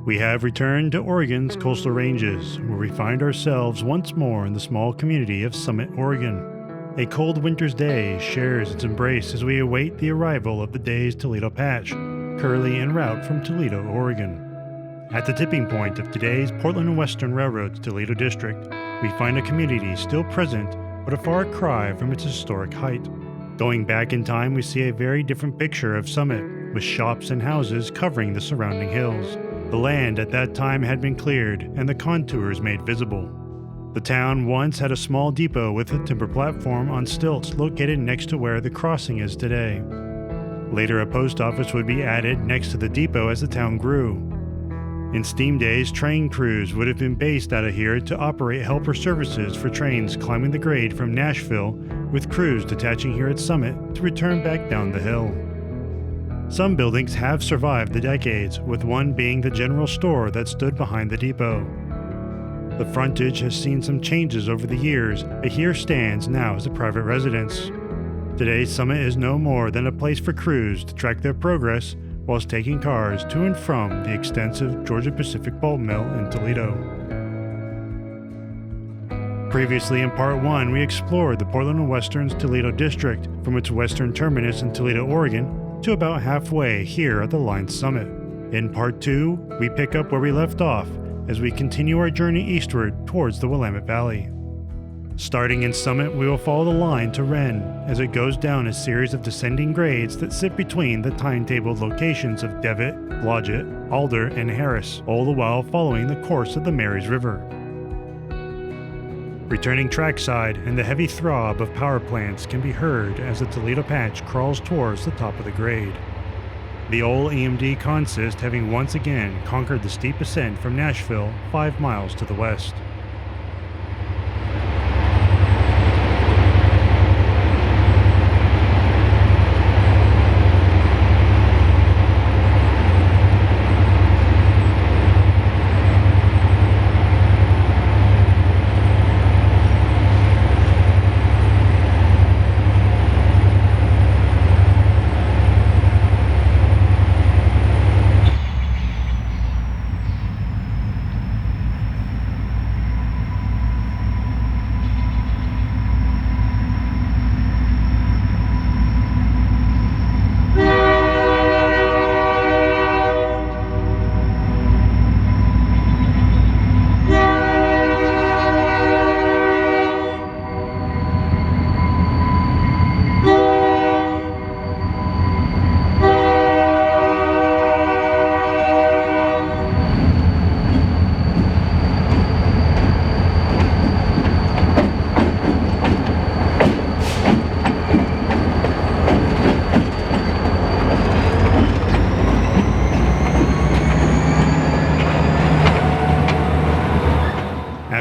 We have returned to Oregon's coastal ranges, where we find ourselves once more in the small community of Summit, Oregon. A cold winter's day shares its embrace as we await the arrival of the day's Toledo Patch, curly en route from Toledo, Oregon. At the tipping point of today's Portland and Western Railroad's Toledo District, we find a community still present, but a far cry from its historic height. Going back in time, we see a very different picture of Summit, with shops and houses covering the surrounding hills. The land at that time had been cleared and the contours made visible. The town once had a small depot with a timber platform on stilts located next to where the crossing is today. Later, a post office would be added next to the depot as the town grew. In steam days, train crews would have been based out of here to operate helper services for trains climbing the grade from Nashville, with crews detaching here at Summit to return back down the hill. Some buildings have survived the decades, with one being the general store that stood behind the depot. The frontage has seen some changes over the years, but here stands now as a private residence. Today, Summit is no more than a place for crews to track their progress whilst taking cars to and from the extensive Georgia Pacific Pulp Mill in Toledo. Previously in Part 1, we explored the Portland and Western's Toledo District from its western terminus in Toledo, Oregon, to about halfway here at the line's summit. In Part 2, we pick up where we left off as we continue our journey eastward towards the Willamette Valley. Starting in Summit, we will follow the line to Wren as it goes down a series of descending grades that sit between the timetabled locations of Devitt, Blodgett, Alder, and Harris, all the while following the course of the Marys River. Returning trackside, and the heavy throb of power plants can be heard as the Toledo Patch crawls towards the top of the grade. The old EMD consist having once again conquered the steep ascent from Nashville 5 miles to the west.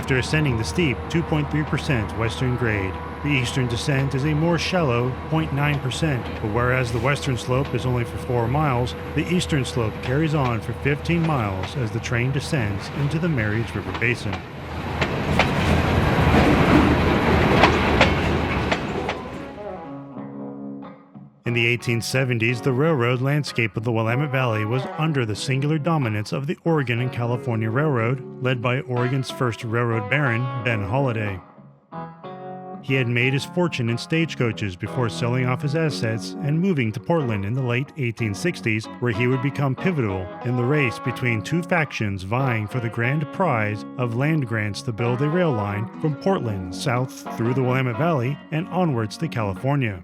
After ascending the steep 2.3% western grade, the eastern descent is a more shallow 0.9%, but whereas the western slope is only for 4 miles, the eastern slope carries on for 15 miles as the train descends into the Marys River Basin. In the 1870s, the railroad landscape of the Willamette Valley was under the singular dominance of the Oregon and California Railroad, led by Oregon's first railroad baron, Ben Holliday. He had made his fortune in stagecoaches before selling off his assets and moving to Portland in the late 1860s, where he would become pivotal in the race between two factions vying for the grand prize of land grants to build a rail line from Portland south through the Willamette Valley and onwards to California.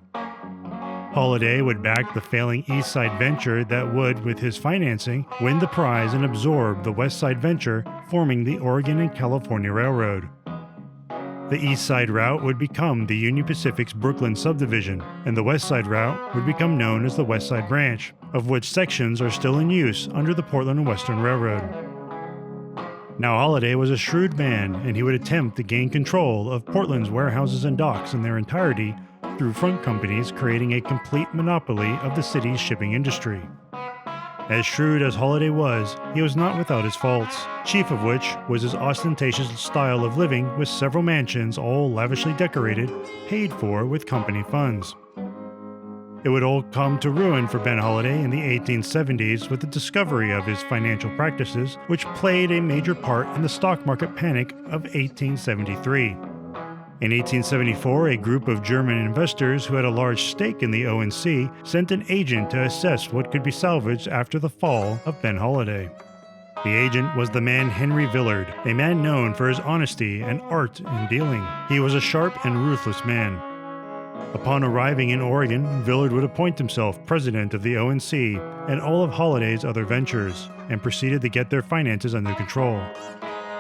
Holliday would back the failing East Side venture that would, with his financing, win the prize and absorb the West Side venture, forming the Oregon and California Railroad. The East Side route would become the Union Pacific's Brooklyn subdivision, and the West Side route would become known as the West Side branch, of which sections are still in use under the Portland and Western Railroad. Now Holliday was a shrewd man, and he would attempt to gain control of Portland's warehouses and docks in their entirety through front companies, creating a complete monopoly of the city's shipping industry. As shrewd as Holliday was, he was not without his faults, chief of which was his ostentatious style of living with several mansions all lavishly decorated, paid for with company funds. It would all come to ruin for Ben Holliday in the 1870s with the discovery of his financial practices, which played a major part in the stock market panic of 1873. In 1874, a group of German investors who had a large stake in the O&C sent an agent to assess what could be salvaged after the fall of Ben Holliday. The agent was the man Henry Villard, a man known for his honesty and art in dealing. He was a sharp and ruthless man. Upon arriving in Oregon, Villard would appoint himself president of the O&C and all of Holliday's other ventures, and proceeded to get their finances under control.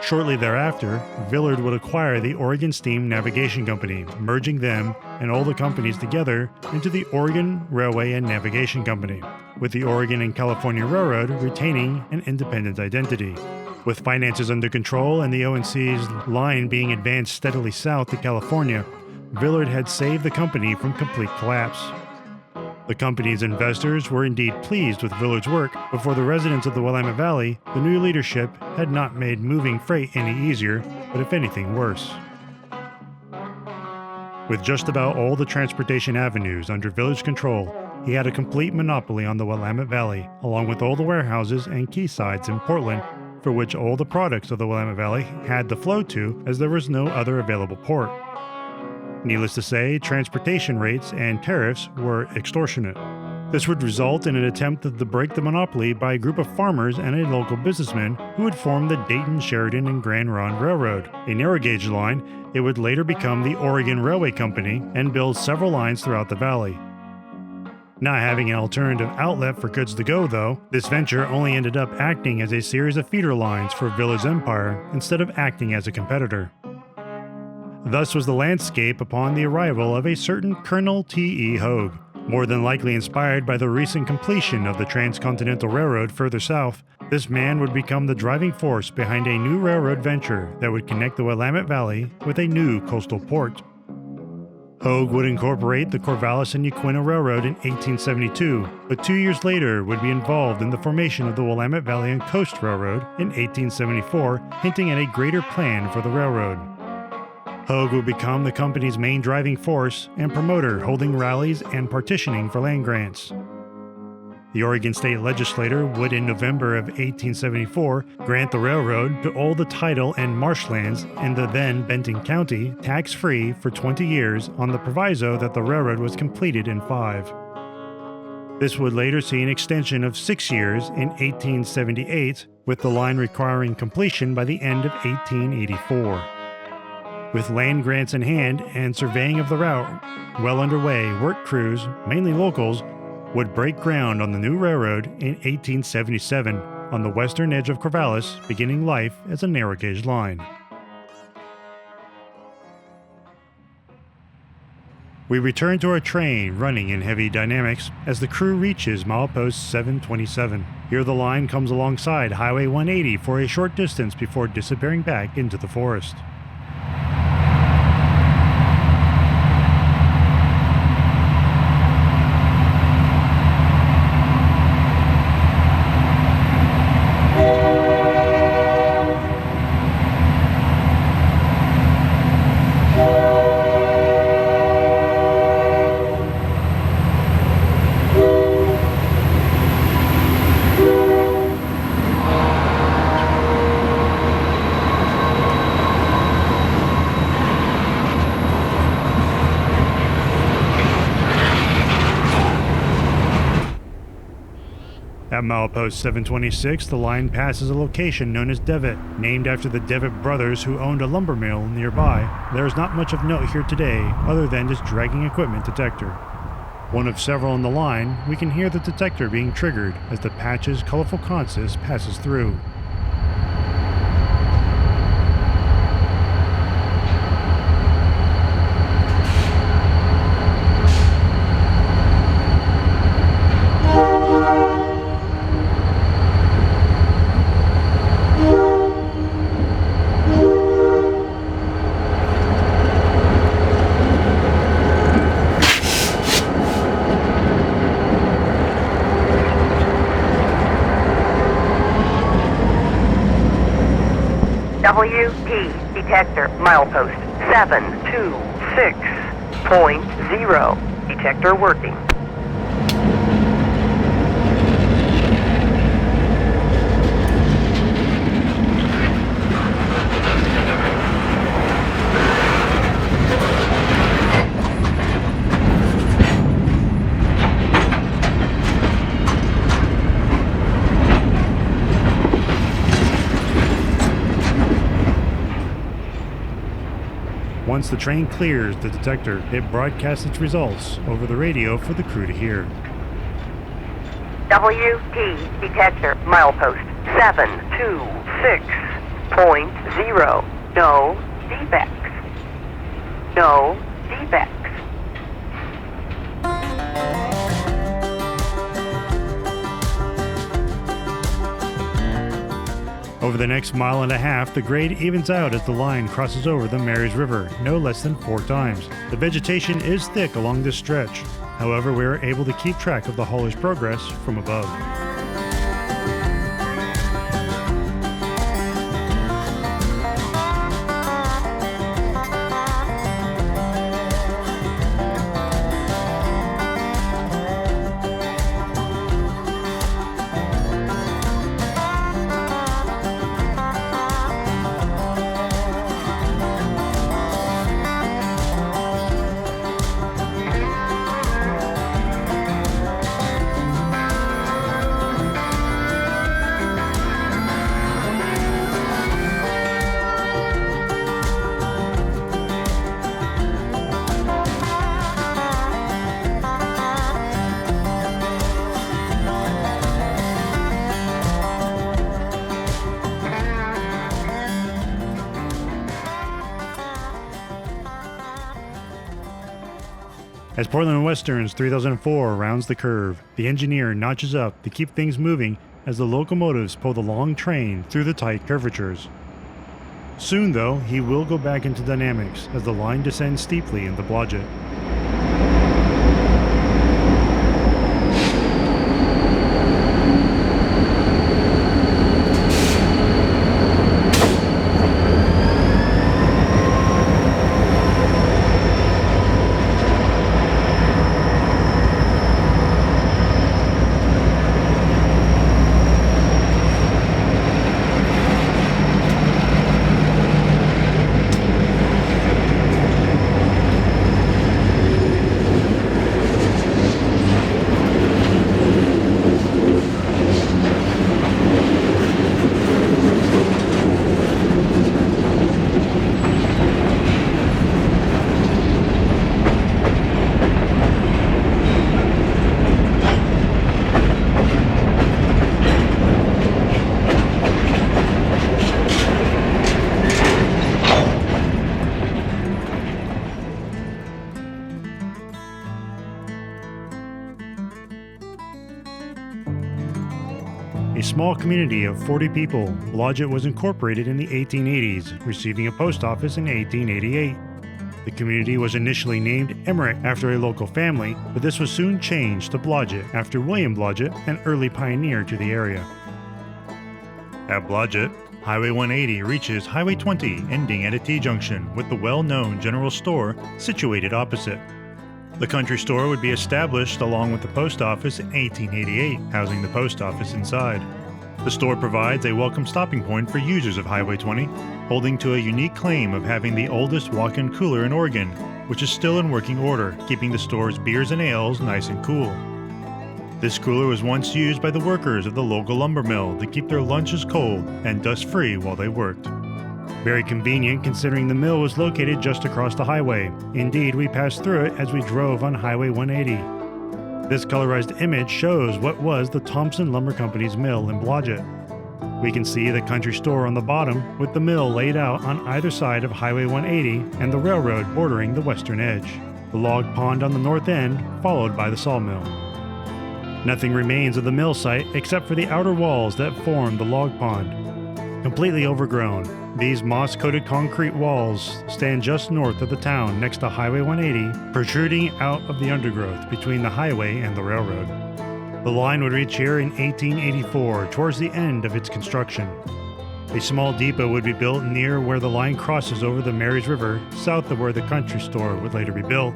Shortly thereafter, Villard would acquire the Oregon Steam Navigation Company, merging them and all the companies together into the Oregon Railway and Navigation Company, with the Oregon and California Railroad retaining an independent identity. With finances under control and the O&C's line being advanced steadily south to California, Villard had saved the company from complete collapse. The company's investors were indeed pleased with Villard's work, but for the residents of the Willamette Valley, the new leadership had not made moving freight any easier, but if anything worse. With just about all the transportation avenues under Villard's control, he had a complete monopoly on the Willamette Valley, along with all the warehouses and quaysides in Portland, for which all the products of the Willamette Valley had to flow to, as there was no other available port. Needless to say, transportation rates and tariffs were extortionate. This would result in an attempt to break the monopoly by a group of farmers and a local businessman who would form the Dayton, Sheridan, and Grand Ronde Railroad, a narrow gauge line. It would later become the Oregon Railway Company and build several lines throughout the valley. Not having an alternative outlet for goods to go, though, this venture only ended up acting as a series of feeder lines for Villard's empire instead of acting as a competitor. Thus was the landscape upon the arrival of a certain Colonel T.E. Hogue. More than likely inspired by the recent completion of the Transcontinental Railroad further south, this man would become the driving force behind a new railroad venture that would connect the Willamette Valley with a new coastal port. Hogue would incorporate the Corvallis and Yaquina Railroad in 1872, but 2 years later would be involved in the formation of the Willamette Valley and Coast Railroad in 1874, hinting at a greater plan for the railroad. Hogue would become the company's main driving force and promoter, holding rallies and partitioning for land grants. The Oregon State Legislature would, in November of 1874, grant the railroad to all the title and marshlands in the then Benton County tax-free for 20 years on the proviso that the railroad was completed in 5. This would later see an extension of 6 years in 1878, with the line requiring completion by the end of 1884. With land grants in hand and surveying of the route well underway, work crews, mainly locals, would break ground on the new railroad in 1877 on the western edge of Corvallis, beginning life as a narrow gauge line. We return to our train running in heavy dynamics as the crew reaches milepost 727. Here the line comes alongside Highway 180 for a short distance before disappearing back into the forest. At milepost 726, the line passes a location known as Devitt, named after the Devitt brothers who owned a lumber mill nearby. There is not much of note here today, other than this dragging equipment detector. One of several on the line, we can hear the detector being triggered as the patch's colorful consist passes through. WP detector milepost 726.0. Detector working. Once the train clears the detector, it broadcasts its results over the radio for the crew to hear. WT detector milepost 726.0. No defects. No defects. Over the next mile and a half, the grade evens out as the line crosses over the Marys River no less than 4 times. The vegetation is thick along this stretch. However, we are able to keep track of the hauler's progress from above. As Portland Western's 3004 rounds the curve, the engineer notches up to keep things moving as the locomotives pull the long train through the tight curvatures. Soon, though, he will go back into dynamics as the line descends steeply into Blodgett. A small community of 40 people, Blodgett was incorporated in the 1880s, receiving a post office in 1888. The community was initially named Emmerich after a local family, but this was soon changed to Blodgett after William Blodgett, an early pioneer to the area. At Blodgett, Highway 180 reaches Highway 20, ending at a T-junction with the well-known general store situated opposite. The country store would be established along with the post office in 1888, housing the post office inside. The store provides a welcome stopping point for users of Highway 20, holding to a unique claim of having the oldest walk-in cooler in Oregon, which is still in working order, keeping the store's beers and ales nice and cool. This cooler was once used by the workers of the local lumber mill to keep their lunches cold and dust-free while they worked. Very convenient considering the mill was located just across the highway. Indeed, we passed through it as we drove on Highway 180. This colorized image shows what was the Thompson Lumber Company's mill in Blodgett. We can see the country store on the bottom with the mill laid out on either side of Highway 180 and the railroad bordering the western edge. The log pond on the north end, followed by the sawmill. Nothing remains of the mill site except for the outer walls that form the log pond. Completely overgrown, these moss-coated concrete walls stand just north of the town next to Highway 180, protruding out of the undergrowth between the highway and the railroad. The line would reach here in 1884, towards the end of its construction. A small depot would be built near where the line crosses over the Marys River, south of where the country store would later be built.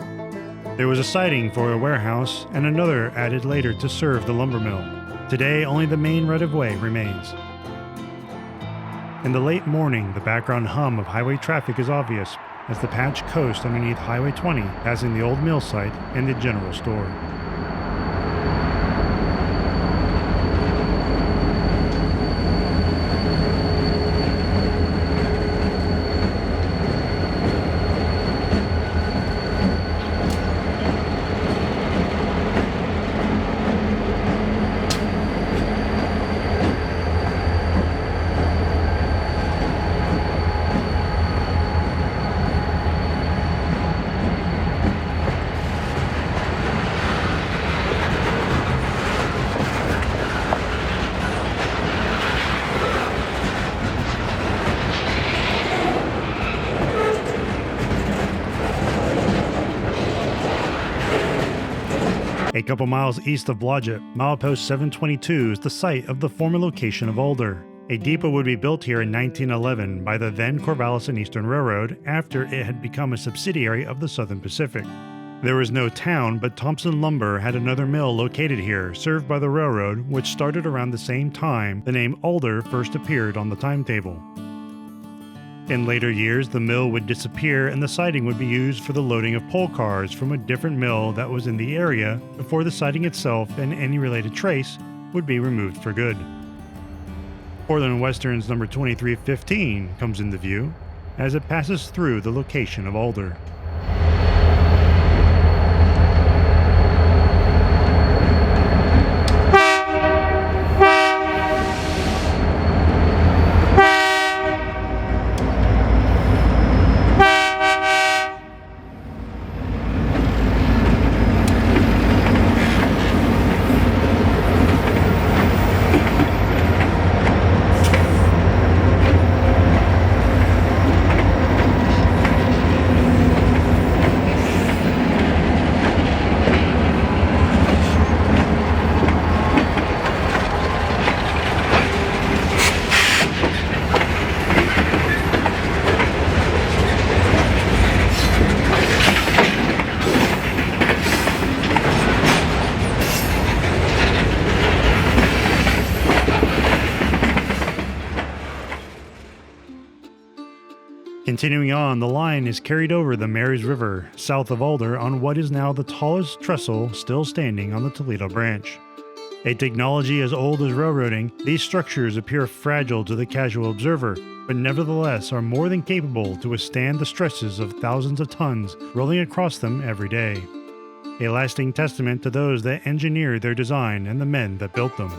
There was a siding for a warehouse and another added later to serve the lumber mill. Today, only the main right-of-way remains. In the late morning, the background hum of highway traffic is obvious as the patch coast underneath Highway 20, passing the old mill site and the general store. couple miles east of Blodgett, milepost 722 is the site of the former location of Alder. A depot would be built here in 1911 by the then Corvallis and Eastern Railroad after it had become a subsidiary of the Southern Pacific. There was no town, but Thompson Lumber had another mill located here, served by the railroad, which started around the same time the name Alder first appeared on the timetable. In later years, the mill would disappear and the siding would be used for the loading of pole cars from a different mill that was in the area before the siding itself and any related trace would be removed for good. Portland Western's number 2315 comes into view as it passes through the location of Alder. Continuing on, the line is carried over the Marys River, south of Alder, on what is now the tallest trestle still standing on the Toledo branch. A technology as old as railroading, these structures appear fragile to the casual observer, but nevertheless are more than capable to withstand the stresses of thousands of tons rolling across them every day. A lasting testament to those that engineered their design and the men that built them.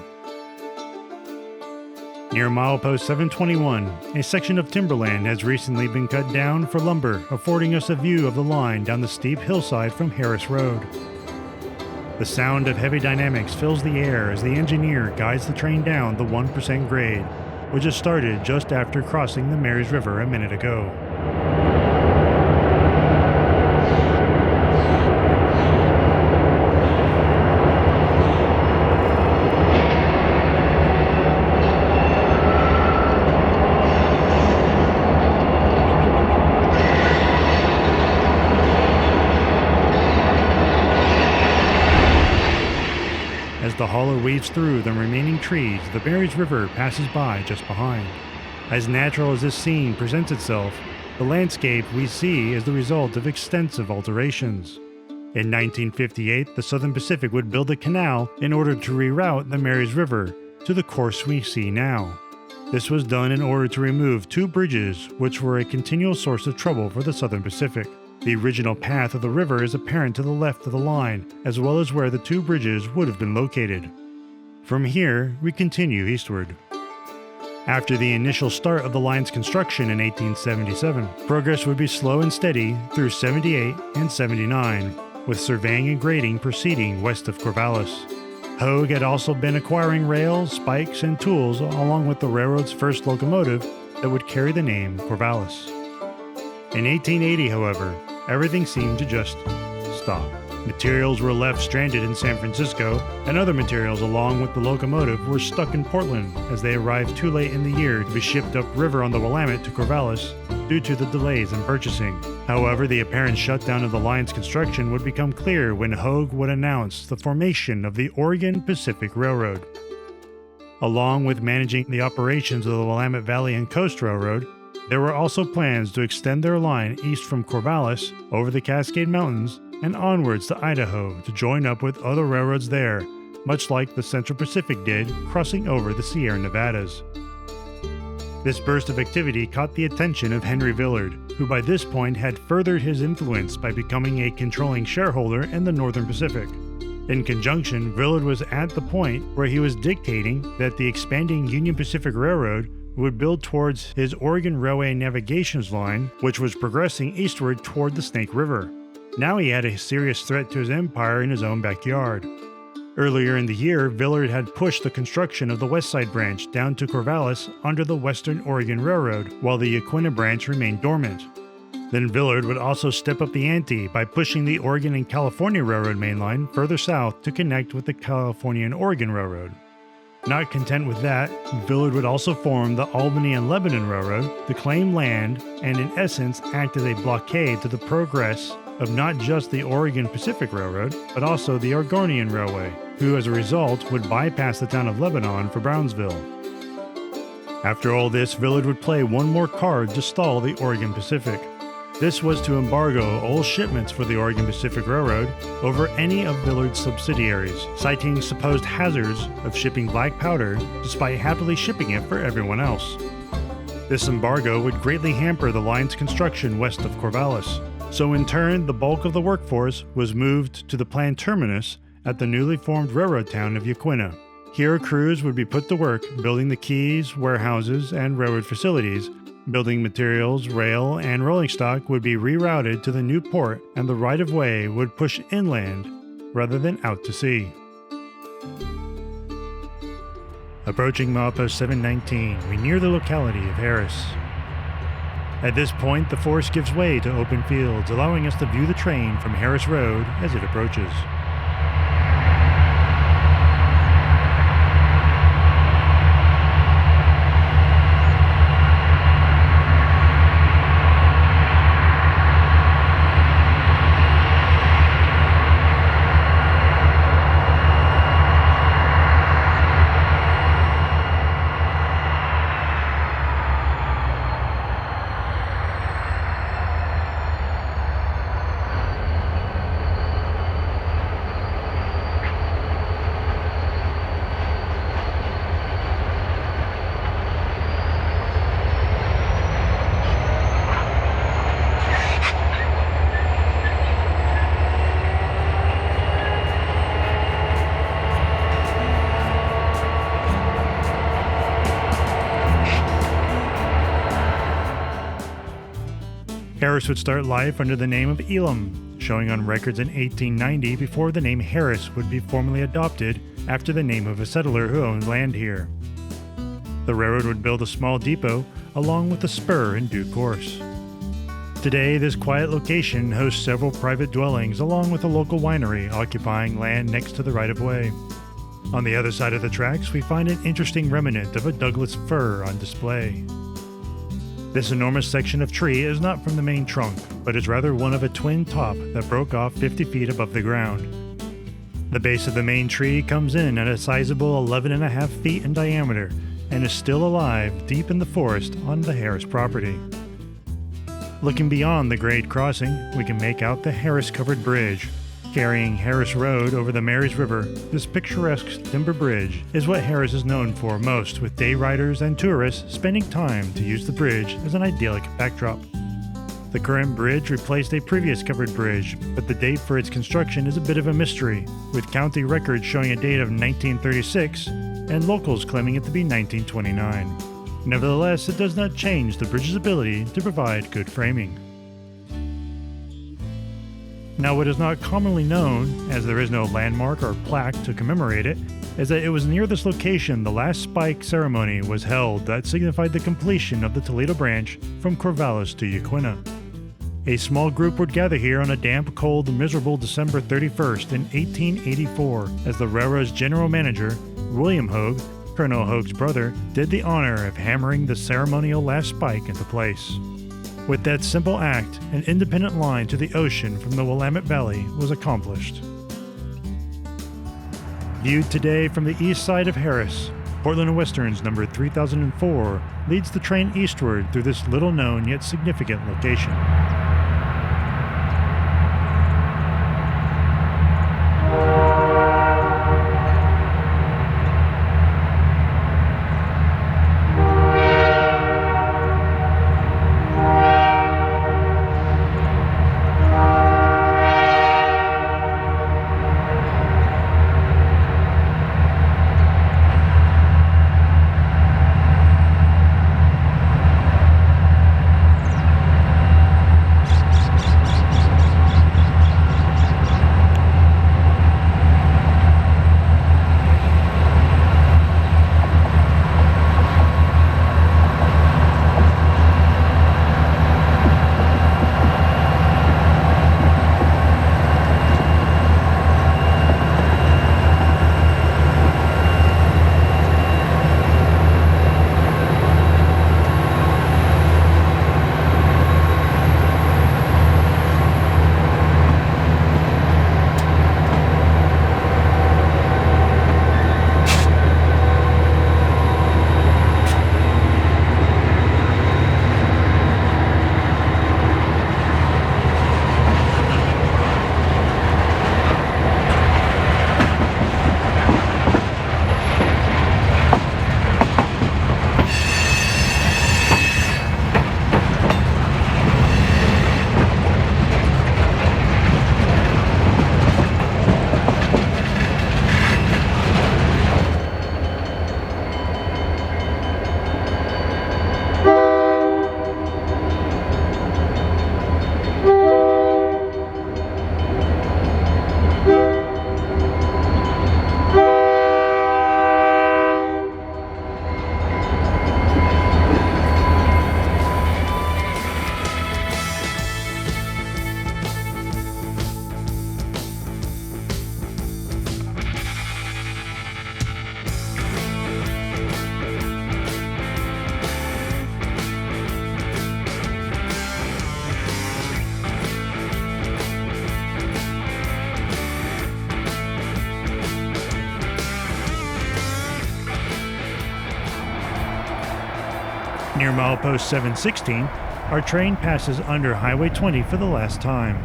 Near milepost 721, a section of timberland has recently been cut down for lumber, affording us a view of the line down the steep hillside from Harris Road. The sound of heavy dynamics fills the air as the engineer guides the train down the 1% grade, which has started just after crossing the Marys River a minute ago. As the hauler weaves through the remaining trees, the Marys River passes by just behind. As natural as this scene presents itself, the landscape we see is the result of extensive alterations. In 1958, the Southern Pacific would build a canal in order to reroute the Marys River to the course we see now. This was done in order to remove two bridges which were a continual source of trouble for the Southern Pacific. The original path of the river is apparent to the left of the line, as well as where the two bridges would have been located. From here, we continue eastward. After the initial start of the line's construction in 1877, progress would be slow and steady through 78 and 79, with surveying and grading proceeding west of Corvallis. Hogue had also been acquiring rails, spikes, and tools along with the railroad's first locomotive that would carry the name Corvallis. In 1880, however, everything seemed to just stop. Materials were left stranded in San Francisco, and other materials along with the locomotive were stuck in Portland as they arrived too late in the year to be shipped upriver on the Willamette to Corvallis due to the delays in purchasing. However, the apparent shutdown of the line's construction would become clear when Hogue would announce the formation of the Oregon Pacific Railroad. Along with managing the operations of the Willamette Valley and Coast Railroad, there were also plans to extend their line east from Corvallis over the Cascade Mountains and onwards to Idaho to join up with other railroads there, much like the Central Pacific did, crossing over the Sierra Nevadas. This burst of activity caught the attention of Henry Villard, who by this point had furthered his influence by becoming a controlling shareholder in the Northern Pacific. In conjunction, Villard was at the point where he was dictating that the expanding Union Pacific Railroad would build towards his Oregon Railway Navigations line, which was progressing eastward toward the Snake River. Now he had a serious threat to his empire in his own backyard. Earlier in the year, Villard had pushed the construction of the West Side branch down to Corvallis under the Western Oregon Railroad, while the Yaquina branch remained dormant. Then Villard would also step up the ante by pushing the Oregon and California Railroad mainline further south to connect with the California and Oregon Railroad. Not content with that, Villard would also form the Albany and Lebanon Railroad to claim land and in essence act as a blockade to the progress of not just the Oregon Pacific Railroad, but also the Oregonian Railway, who as a result would bypass the town of Lebanon for Brownsville. After all this, Villard would play one more card to stall the Oregon Pacific. This was to embargo all shipments for the Oregon Pacific Railroad over any of Villard's subsidiaries, citing supposed hazards of shipping black powder despite happily shipping it for everyone else. This embargo would greatly hamper the line's construction west of Corvallis, so in turn the bulk of the workforce was moved to the planned terminus at the newly formed railroad town of Yaquina. Here crews would be put to work building the quays, warehouses, and railroad facilities. Building materials, rail, and rolling stock would be rerouted to the new port, and the right-of-way would push inland rather than out to sea. Approaching milepost 719, we near the locality of Harris. At this point, the force gives way to open fields, allowing us to view the train from Harris Road as it approaches. Harris would start life under the name of Elam, showing on records in 1890 before the name Harris would be formally adopted after the name of a settler who owned land here. The railroad would build a small depot along with a spur in due course. Today, this quiet location hosts several private dwellings along with a local winery occupying land next to the right-of-way. On the other side of the tracks, we find an interesting remnant of a Douglas fir on display. This enormous section of tree is not from the main trunk, but is rather one of a twin top that broke off 50 feet above the ground. The base of the main tree comes in at a sizable 11.5 feet in diameter and is still alive deep in the forest on the Harris property. Looking beyond the grade crossing, we can make out the Harris-covered bridge. Carrying Harris Road over the Marys River, this picturesque timber bridge is what Harris is known for most, with day riders and tourists spending time to use the bridge as an idyllic backdrop. The current bridge replaced a previous covered bridge, but the date for its construction is a bit of a mystery, with county records showing a date of 1936 and locals claiming it to be 1929. Nevertheless, it does not change the bridge's ability to provide good framing. Now, what is not commonly known, as there is no landmark or plaque to commemorate it, is that it was near this location the last spike ceremony was held that signified the completion of the Toledo branch from Corvallis to Yaquina. A small group would gather here on a damp, cold, miserable December 31st in 1884 as the railroad's general manager, William Hogue, Colonel Hogue's brother, did the honor of hammering the ceremonial last spike into place. With that simple act, an independent line to the ocean from the Willamette Valley was accomplished. Viewed today from the east side of Harris, Portland & Western's number 3004 leads the train eastward through this little-known yet significant location. Near milepost 716, our train passes under Highway 20 for the last time.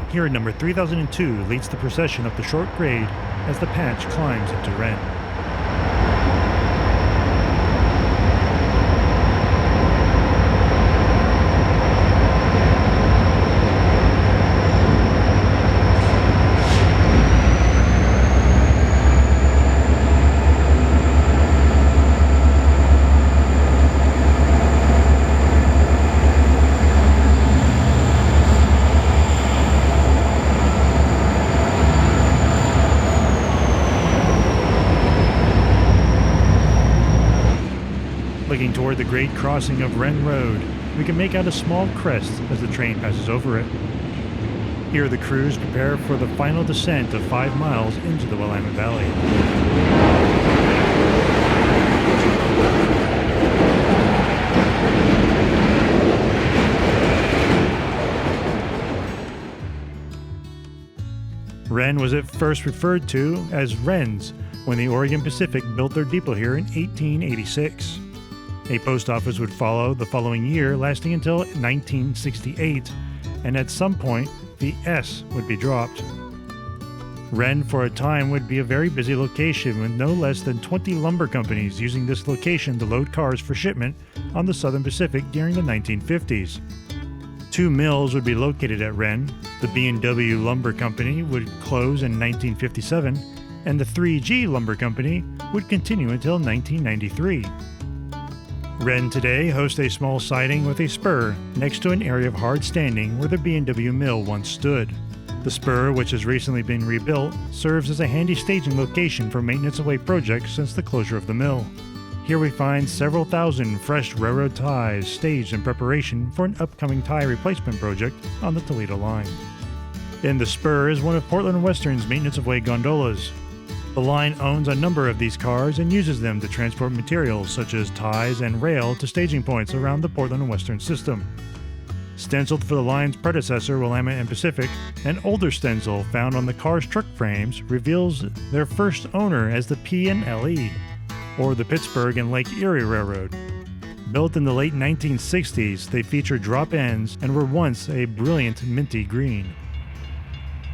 Here number 3002 leads the procession up the short grade as the patch climbs into Wren. Looking toward the great crossing of Wren Road, we can make out a small crest as the train passes over it. Here the crews prepare for the final descent of 5 miles into the Willamette Valley. Wren was at first referred to as Wren's when the Oregon Pacific built their depot here in 1886. A post office would follow the following year, lasting until 1968, and at some point, the S would be dropped. Wren, for a time, would be a very busy location with no less than 20 lumber companies using this location to load cars for shipment on the Southern Pacific during the 1950s. 2 mills would be located at Wren. The B&W Lumber Company would close in 1957, and the 3G Lumber Company would continue until 1993. Wren today hosts a small siding with a spur next to an area of hard standing where the B&W mill once stood. The spur, which has recently been rebuilt, serves as a handy staging location for maintenance-away projects since the closure of the mill. Here we find several thousand fresh railroad ties staged in preparation for an upcoming tie replacement project on the Toledo line. In the spur is one of Portland Western's maintenance-of-way gondolas. The line owns a number of these cars and uses them to transport materials such as ties and rail to staging points around the Portland Western system. Stenciled for the line's predecessor, Willamette and Pacific, an older stencil found on the car's truck frames reveals their first owner as the P&LE, or the Pittsburgh and Lake Erie Railroad. Built in the late 1960s, they feature drop ends and were once a brilliant minty green.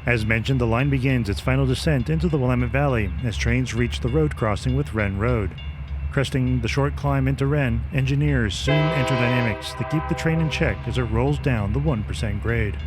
As mentioned, the line begins its final descent into the Willamette Valley as trains reach the road crossing with Wren Road. Cresting the short climb into Wren, engineers soon enter dynamics to keep the train in check as it rolls down the 1% grade.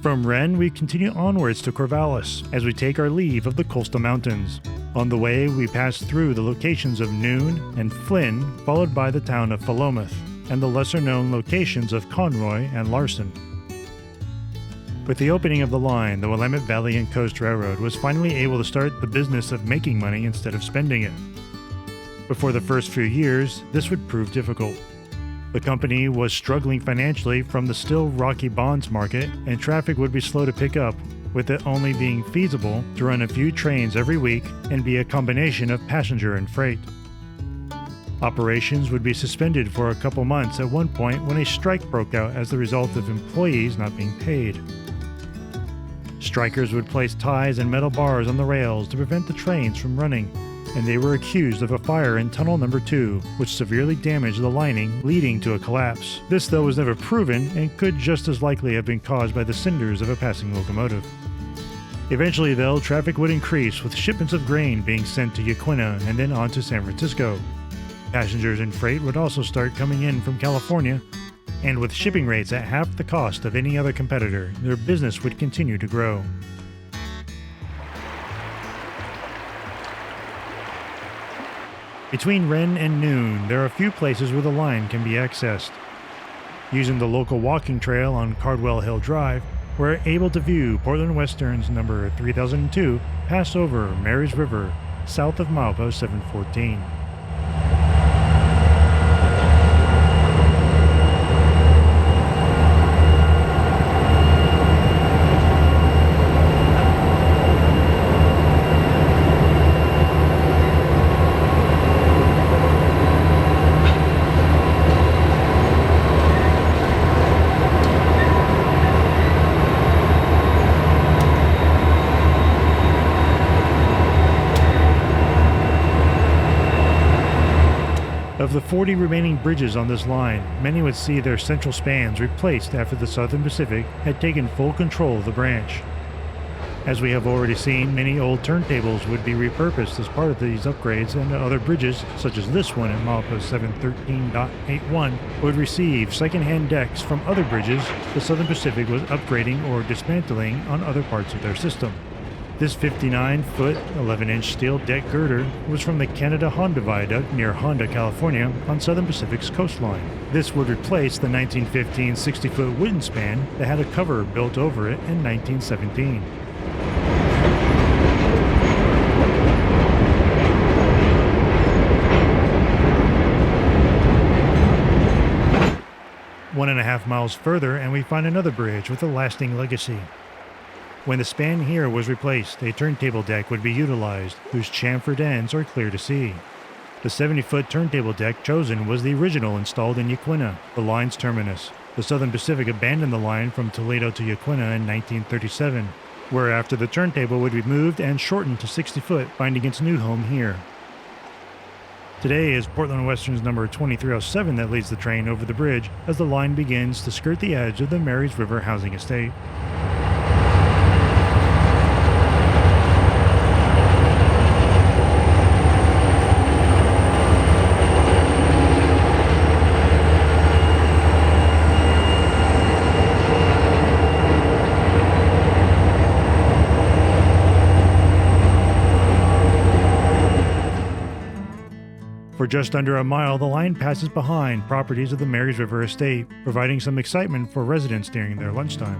From Wren, we continue onwards to Corvallis as we take our leave of the coastal mountains. On the way, we pass through the locations of Noon and Flynn, followed by the town of Philomath, and the lesser-known locations of Conroy and Larson. With the opening of the line, the Willamette Valley and Coast Railroad was finally able to start the business of making money instead of spending it. Before the first few years, this would prove difficult. The company was struggling financially from the still rocky bonds market, and traffic would be slow to pick up, with it only being feasible to run a few trains every week and be a combination of passenger and freight. Operations would be suspended for a couple months at one point when a strike broke out as the result of employees not being paid. Strikers would place ties and metal bars on the rails to prevent the trains from running, and they were accused of a fire in Tunnel Number 2, which severely damaged the lining, leading to a collapse. This, though, was never proven and could just as likely have been caused by the cinders of a passing locomotive. Eventually, though, traffic would increase, with shipments of grain being sent to Yaquina and then on to San Francisco. Passengers and freight would also start coming in from California, and with shipping rates at half the cost of any other competitor, their business would continue to grow. Between Wren and Noon, there are a few places where the line can be accessed. Using the local walking trail on Cardwell Hill Drive, we're able to view Portland Western's number 3002 pass over Marys River, south of milepost 714. Of the 40 remaining bridges on this line, many would see their central spans replaced after the Southern Pacific had taken full control of the branch. As we have already seen, many old turntables would be repurposed as part of these upgrades, and other bridges, such as this one at milepost 713.81, would receive second-hand decks from other bridges the Southern Pacific was upgrading or dismantling on other parts of their system. This 59-foot, 11-inch steel deck girder was from the Canada-Honda Viaduct near Honda, California, on Southern Pacific's coastline. This would replace the 1915 60-foot wooden span that had a cover built over it in 1917. One and a half miles further, and we find another bridge with a lasting legacy. When the span here was replaced, a turntable deck would be utilized, whose chamfered ends are clear to see. The 70-foot turntable deck chosen was the original installed in Yaquina, the line's terminus. The Southern Pacific abandoned the line from Toledo to Yaquina in 1937, whereafter the turntable would be moved and shortened to 60 foot, finding its new home here. Today is Portland Western's number 2307 that leads the train over the bridge as the line begins to skirt the edge of the Marys River housing estate. For just under a mile, the line passes behind properties of the Marys River estate, providing some excitement for residents during their lunchtime.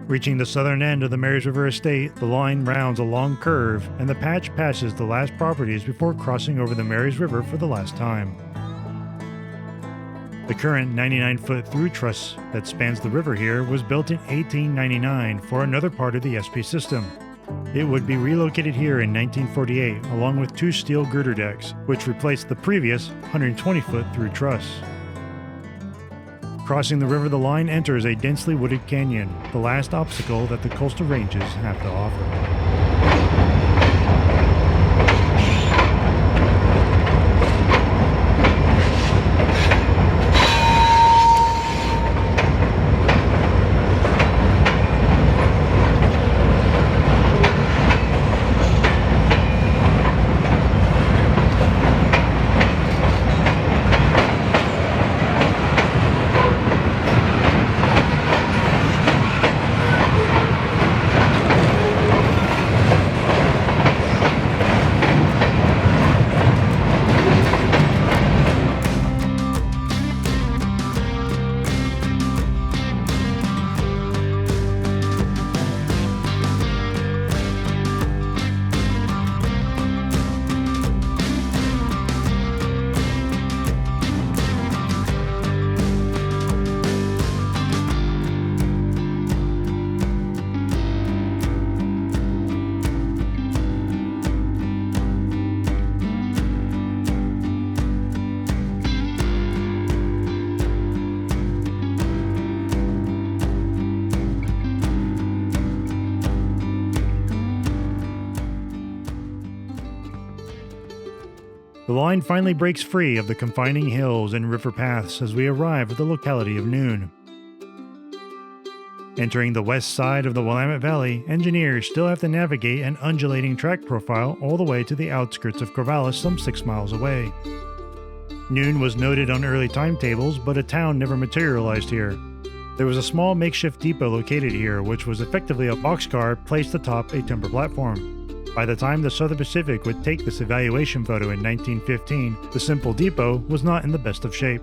Reaching the southern end of the Marys River estate, the line rounds a long curve, and the patch passes the last properties before crossing over the Marys River for the last time. The current 99-foot through truss that spans the river here was built in 1899 for another part of the SP system. It would be relocated here in 1948, along with 2 steel girder decks, which replaced the previous 120-foot through truss. Crossing the river, the line enters a densely wooded canyon, the last obstacle that the coastal ranges have to offer. The line finally breaks free of the confining hills and river paths as we arrive at the locality of Noon. Entering the west side of the Willamette Valley, engineers still have to navigate an undulating track profile all the way to the outskirts of Corvallis some 6 miles away. Noon was noted on early timetables, but a town never materialized here. There was a small makeshift depot located here, which was effectively a boxcar placed atop a timber platform. By the time the Southern Pacific would take this evaluation photo in 1915, the simple depot was not in the best of shape.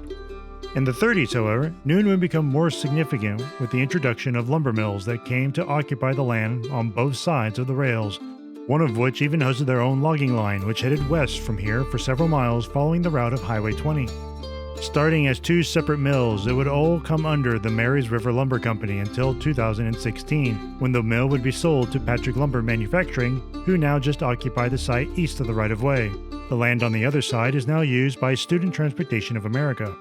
In the 30s, however, Noon would become more significant with the introduction of lumber mills that came to occupy the land on both sides of the rails, one of which even hosted their own logging line, which headed west from here for several miles following the route of Highway 20. Starting as 2 separate mills, it would all come under the Marys River Lumber Company until 2016, when the mill would be sold to Patrick Lumber Manufacturing, who now just occupy the site east of the right-of-way. The land on the other side is now used by Student Transportation of America.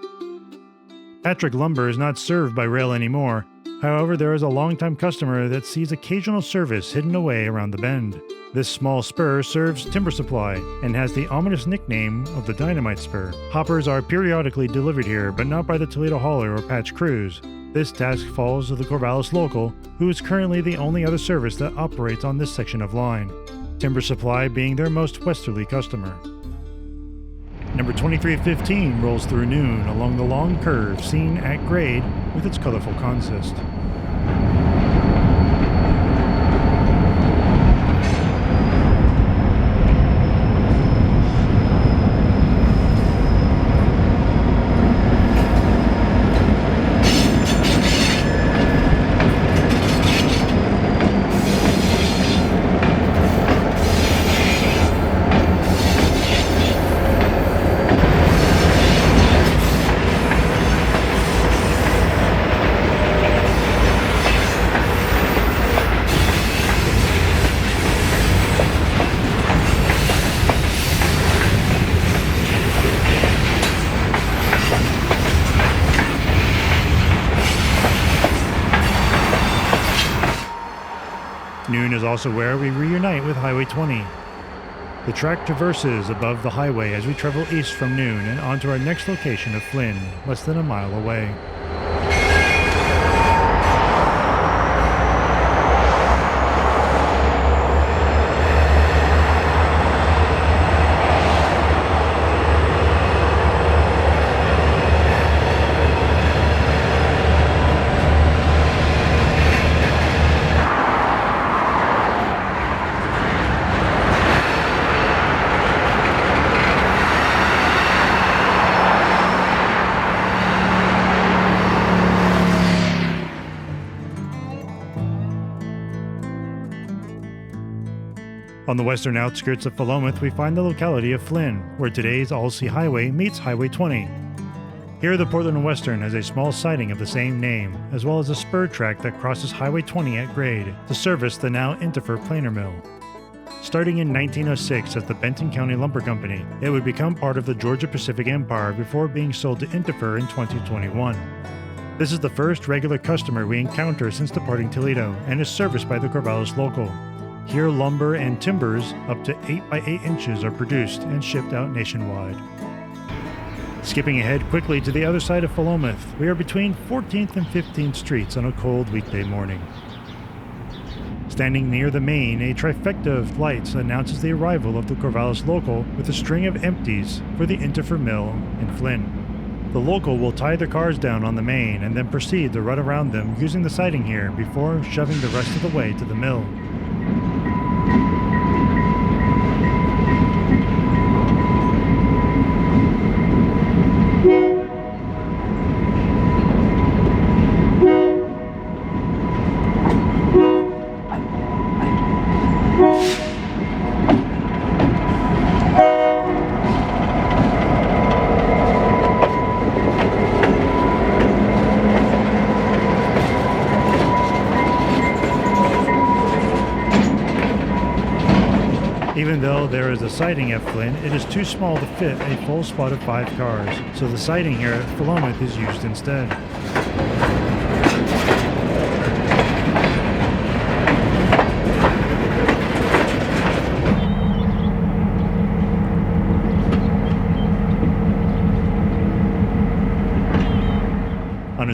Patrick Lumber is not served by rail anymore. However, there is a longtime customer that sees occasional service hidden away around the bend. This small spur serves timber supply and has the ominous nickname of the Dynamite Spur. Hoppers are periodically delivered here, but not by the Toledo hauler or patch crews. This task falls to the Corvallis local, who is currently the only other service that operates on this section of line, timber supply being their most westerly customer. Number 2315 rolls through Noon along the long curve seen at grade with its colorful consist. Noon is also where we reunite with Highway 20. The track traverses above the highway as we travel east from Noon and onto our next location of Flynn, less than a mile away. On the western outskirts of Philomath, we find the locality of Flynn, where today's Alsea Highway meets Highway 20. Here, the Portland Western has a small siding of the same name, as well as a spur track that crosses Highway 20 at grade to service the now Intifer planer mill. Starting in 1906 as the Benton County Lumber Company, it would become part of the Georgia Pacific Empire before being sold to Intifer in 2021. This is the first regular customer we encounter since departing Toledo and is serviced by the Corvallis local. Here, lumber and timbers up to 8 by 8 inches are produced and shipped out nationwide. Skipping ahead quickly to the other side of Philomath, we are between 14th and 15th Streets on a cold weekday morning. Standing near the main, a trifecta of lights announces the arrival of the Corvallis local with a string of empties for the Intifer mill in Flynn. The local will tie their cars down on the main and then proceed to run around them using the siding here before shoving the rest of the way to the mill. Even though there is a siding at Flynn, it is too small to fit a full squad of 5 cars, so the siding here at Philomath is used instead.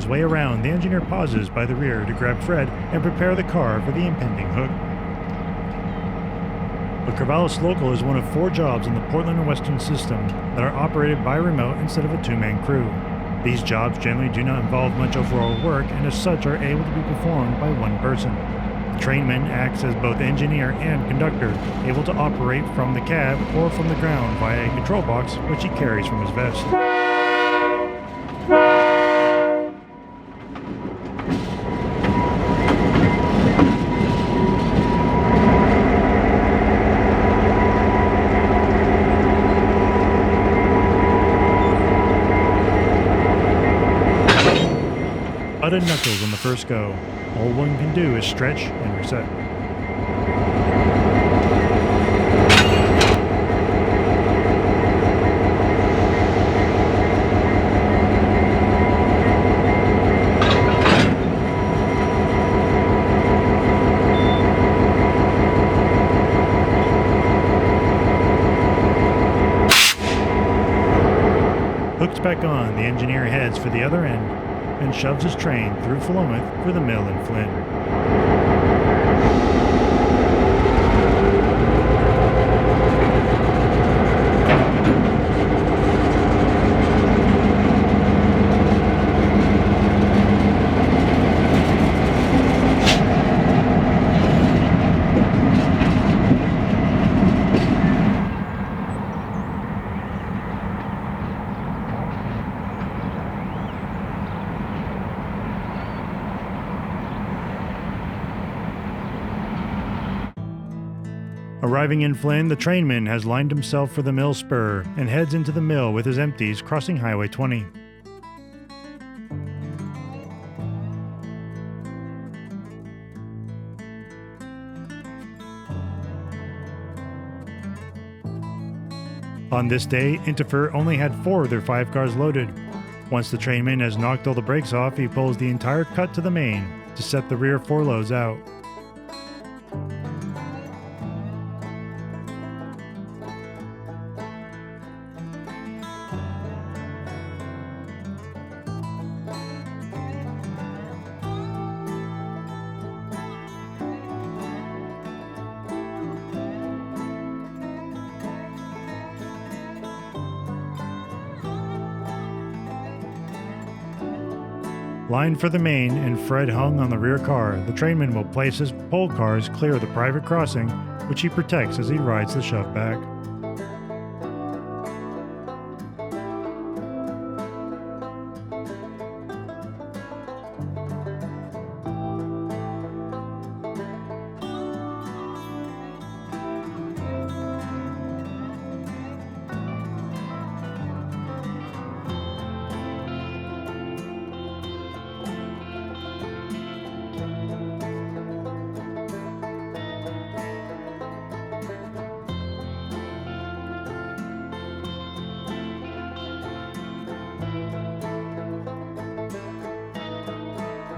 his way around, the engineer pauses by the rear to grab Fred and prepare the car for the impending hook. The Corvallis Local is one of 4 jobs in the Portland and Western system that are operated by remote instead of a 2-man crew. These jobs generally do not involve much overall work and as such are able to be performed by one person. The trainman acts as both engineer and conductor, able to operate from the cab or from the ground via a control box which he carries from his vest. Butted knuckles on the first go. All one can do is stretch and reset. Hooked back on, the engineer heads for the other end and shoves his train through Philomath for the mill in Flynn. Arriving in Flynn, the trainman has lined himself for the mill spur and heads into the mill with his empties crossing Highway 20. On this day, Interfer only had 4 of their 5 cars loaded. Once the trainman has knocked all the brakes off, he pulls the entire cut to the main to set the rear 4 loads out. Lined for the main and Fred hung on the rear car, the trainman will place his pole cars clear of the private crossing, which he protects as he rides the shove back.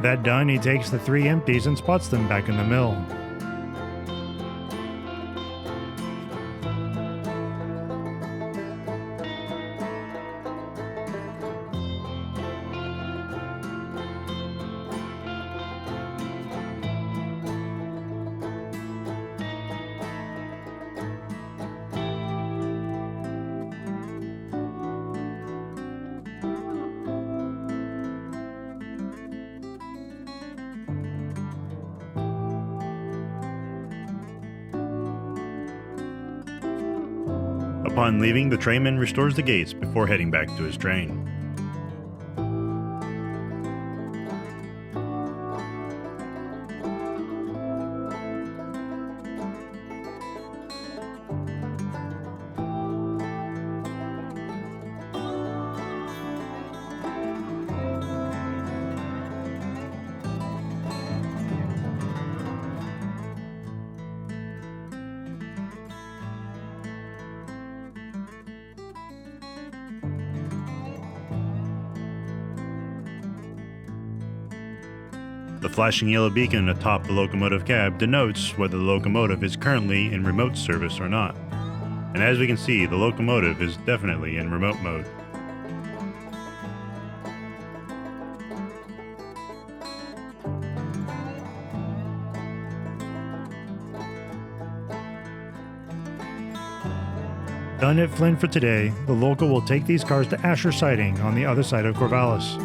That done, he takes the 3 empties and spots them back in the mill. Upon leaving, the trainman restores the gates before heading back to his train. The flashing yellow beacon atop the locomotive cab denotes whether the locomotive is currently in remote service or not. And as we can see, the locomotive is definitely in remote mode. Done at Flynn for today, the local will take these cars to Asher Siding on the other side of Corvallis.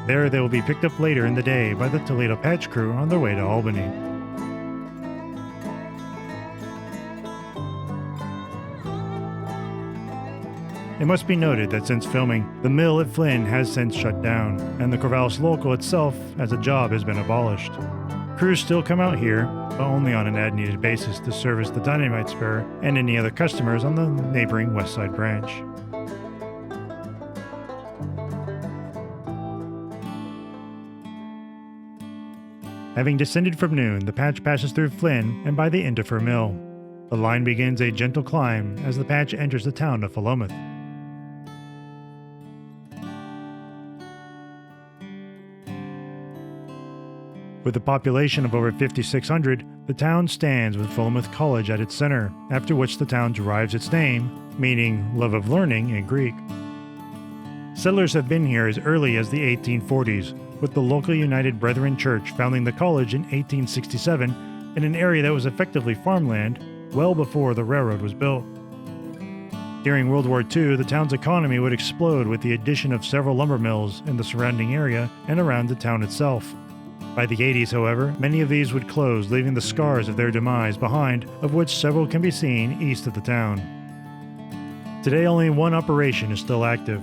There they will be picked up later in the day by the Toledo patch crew on their way to Albany. It must be noted that since filming, the mill at Flynn has since shut down, and the Corvallis local itself as a job has been abolished. Crews still come out here, but only on an as-needed basis to service the dynamite spur and any other customers on the neighboring West Side branch. Having descended from noon, the patch passes through Flynn and by the Indifer Mill. The line begins a gentle climb as the patch enters the town of Philomath. With a population of over 5,600, the town stands with Philomath College at its center, after which the town derives its name, meaning love of learning in Greek. Settlers have been here as early as the 1840s, with the local United Brethren Church founding the college in 1867 in an area that was effectively farmland well before the railroad was built. During World War II, the town's economy would explode with the addition of several lumber mills in the surrounding area and around the town itself. By the 80s, however, many of these would close, leaving the scars of their demise behind, of which several can be seen east of the town. Today, only one operation is still active,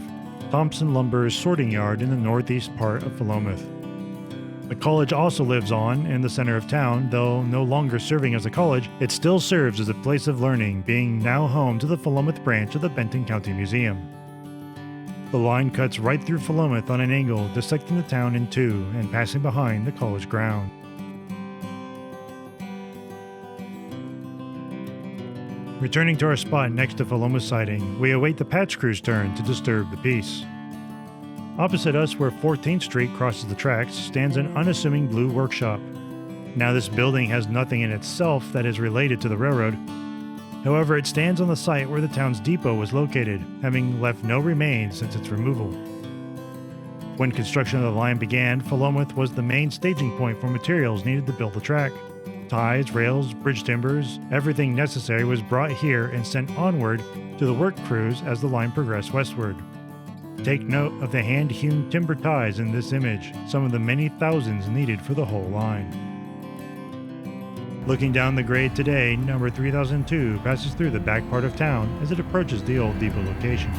Thompson Lumber's sorting yard in the northeast part of Philomath. The college also lives on in the center of town, though no longer serving as a college, it still serves as a place of learning, being now home to the Philomath branch of the Benton County Museum. The line cuts right through Philomath on an angle, dissecting the town in two and passing behind the college ground. Returning to our spot next to Philomath Siding, we await the patch crew's turn to disturb the peace. Opposite us, where 14th Street crosses the tracks, stands an unassuming blue workshop. Now this building has nothing in itself that is related to the railroad. However, it stands on the site where the town's depot was located, having left no remains since its removal. When construction of the line began, Philomath was the main staging point for materials needed to build the track. Ties, rails, bridge timbers, everything necessary was brought here and sent onward to the work crews as the line progressed westward. Take note of the hand-hewn timber ties in this image, some of the many thousands needed for the whole line. Looking down the grade today, number 3002 passes through the back part of town as it approaches the old depot location.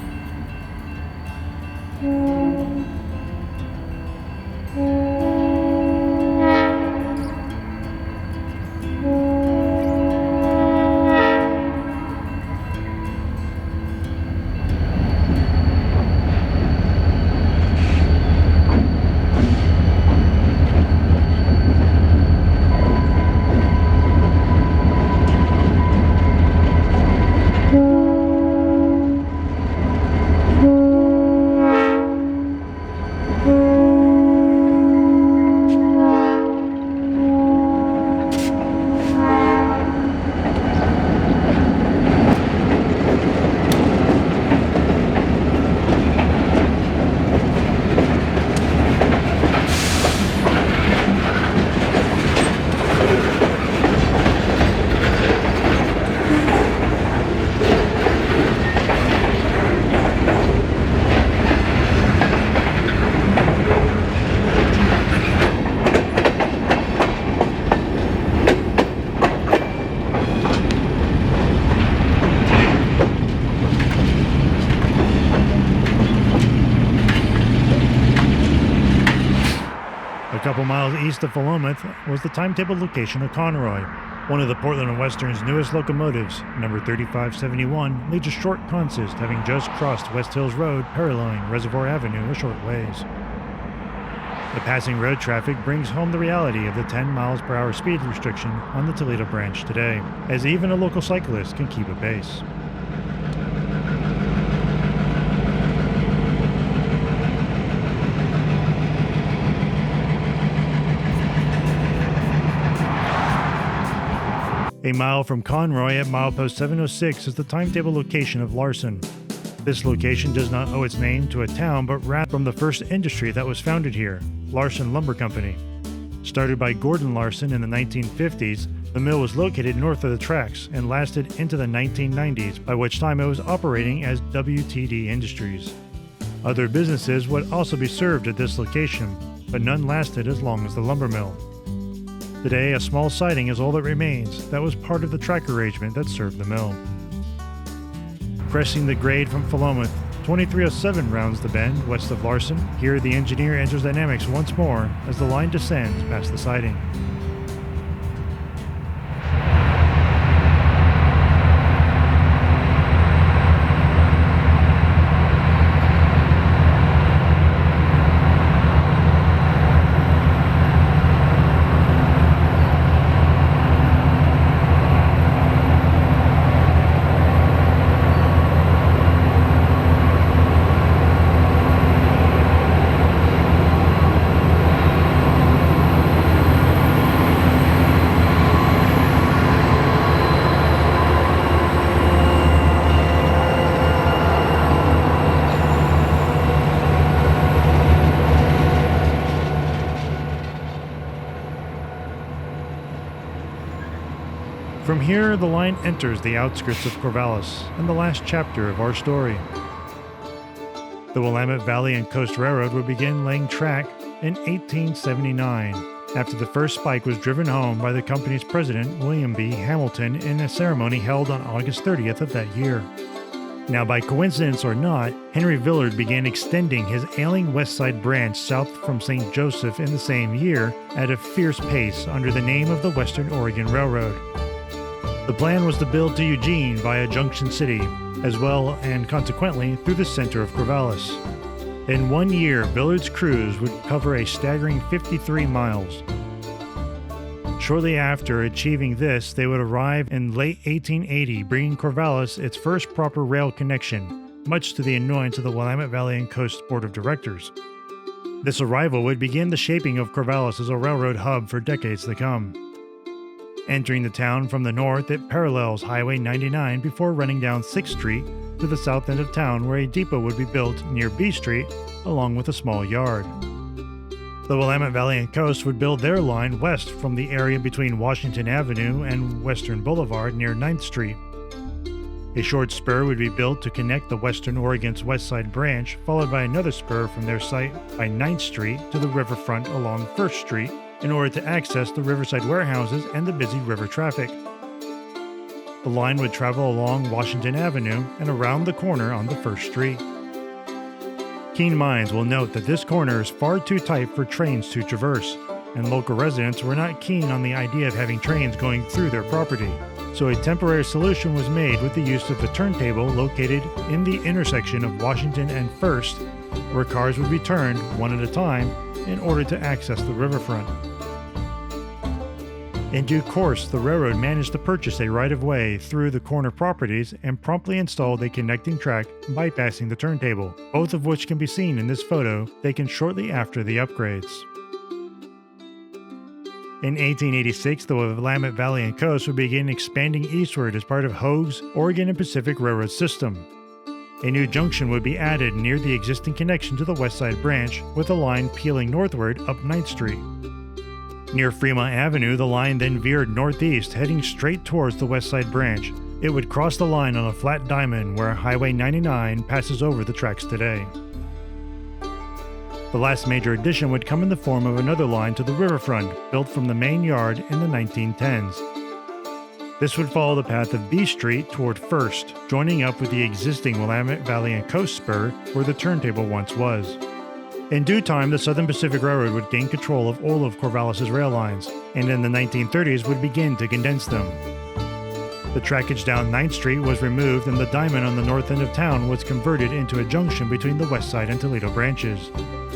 A couple miles east of Philomath was the timetable location of Conroy. One of the Portland and Western's newest locomotives, number 3571, leads a short consist having just crossed West Hills Road paralleling Reservoir Avenue a short ways. The passing road traffic brings home the reality of the 10 miles per hour speed restriction on the Toledo branch today, as even a local cyclist can keep a pace. A mile from Conroy at milepost 706 is the timetable location of Larson. This location does not owe its name to a town, but rather from the first industry that was founded here, Larson Lumber Company. Started by Gordon Larson in the 1950s, The mill was located north of the tracks and lasted into the 1990s, by which time it was operating as WTD Industries. Other businesses would also be served at this location, but none lasted as long as the lumber mill. Today, a small siding is all that remains that was part of the track arrangement that served the mill. Pressing the grade from Philomath, 2307 rounds the bend west of Larson. Here, the engineer enters dynamics once more as the line descends past the siding. From here, the line enters the outskirts of Corvallis and the last chapter of our story. The Willamette Valley and Coast Railroad would begin laying track in 1879, after the first spike was driven home by the company's president, William B. Hamilton, in a ceremony held on August 30th of that year. Now, by coincidence or not, Henry Villard began extending his ailing West Side branch south from St. Joseph in the same year at a fierce pace under the name of the Western Oregon Railroad. The plan was to build to Eugene via Junction City, as well and consequently through the center of Corvallis. In 1 year, Villard's crews would cover a staggering 53 miles. Shortly after achieving this, they would arrive in late 1880, bringing Corvallis its first proper rail connection, much to the annoyance of the Willamette Valley and Coast Board of Directors. This arrival would begin the shaping of Corvallis as a railroad hub for decades to come. Entering the town from the north, it parallels Highway 99 before running down 6th Street to the south end of town, where a depot would be built near B Street, along with a small yard. The Willamette Valley and Coast would build their line west from the area between Washington Avenue and Western Boulevard near 9th Street. A short spur would be built to connect the Western Oregon's West Side branch, followed by another spur from their site by 9th Street to the riverfront along 1st Street, in order to access the riverside warehouses and the busy river traffic. The line would travel along Washington Avenue and around the corner on the 1st Street. Keen minds will note that this corner is far too tight for trains to traverse, and local residents were not keen on the idea of having trains going through their property, so a temporary solution was made with the use of a turntable located in the intersection of Washington and 1st, where cars would be turned one at a time in order to access the riverfront. In due course, the railroad managed to purchase a right-of-way through the corner properties and promptly installed a connecting track bypassing the turntable, both of which can be seen in this photo taken shortly after the upgrades. In 1886, the Willamette Valley and Coast would begin expanding eastward as part of Hoag's Oregon and Pacific Railroad system. A new junction would be added near the existing connection to the West Side branch, with the line peeling northward up 9th Street. Near Fremont Avenue, the line then veered northeast, heading straight towards the West Side branch. It would cross the line on a flat diamond where Highway 99 passes over the tracks today. The last major addition would come in the form of another line to the riverfront, built from the main yard in the 1910s. This would follow the path of B Street toward 1st, joining up with the existing Willamette Valley and Coast spur where the turntable once was. In due time, the Southern Pacific Railroad would gain control of all of Corvallis' rail lines, and in the 1930s would begin to condense them. The trackage down 9th Street was removed, and the diamond on the north end of town was converted into a junction between the West Side and Toledo branches.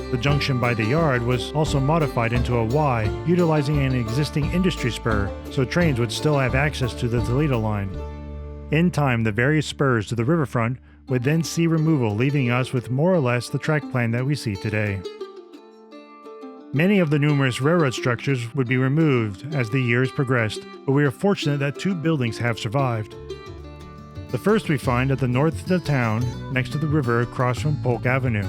The junction by the yard was also modified into a Y, utilizing an existing industry spur, so trains would still have access to the Toledo line. In time, the various spurs to the riverfront would then see removal, leaving us with more or less the track plan that we see today. Many of the numerous railroad structures would be removed as the years progressed, but we are fortunate that 2 buildings have survived. The first we find at the north of the town, next to the river across from Polk Avenue.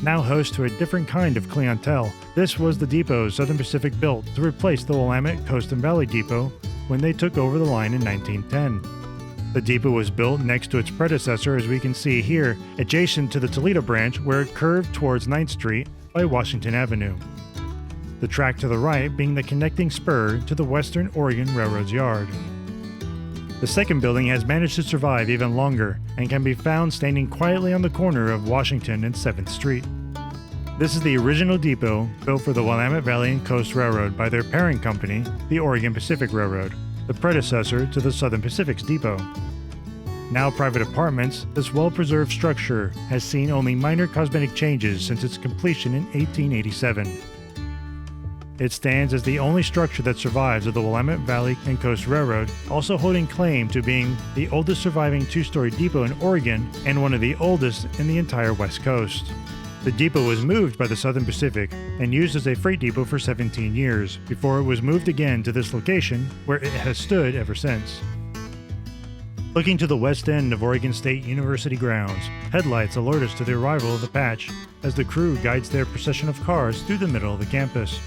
Now host to a different kind of clientele, this was the depot Southern Pacific built to replace the Willamette Coast and Valley Depot when they took over the line in 1910. The depot was built next to its predecessor, as we can see here, adjacent to the Toledo branch where it curved towards 9th Street by Washington Avenue. The track to the right being the connecting spur to the Western Oregon Railroad's yard. The second building has managed to survive even longer and can be found standing quietly on the corner of Washington and 7th Street. This is the original depot built for the Willamette Valley and Coast Railroad by their parent company, the Oregon Pacific Railroad, the predecessor to the Southern Pacific's depot. Now private apartments, this well-preserved structure has seen only minor cosmetic changes since its completion in 1887. It stands as the only structure that survives of the Willamette Valley and Coast Railroad, also holding claim to being the oldest surviving two-story depot in Oregon and one of the oldest in the entire West Coast. The depot was moved by the Southern Pacific and used as a freight depot for 17 years, before it was moved again to this location, where it has stood ever since. Looking to the west end of Oregon State University grounds, headlights alert us to the arrival of the patch as the crew guides their procession of cars through the middle of the campus.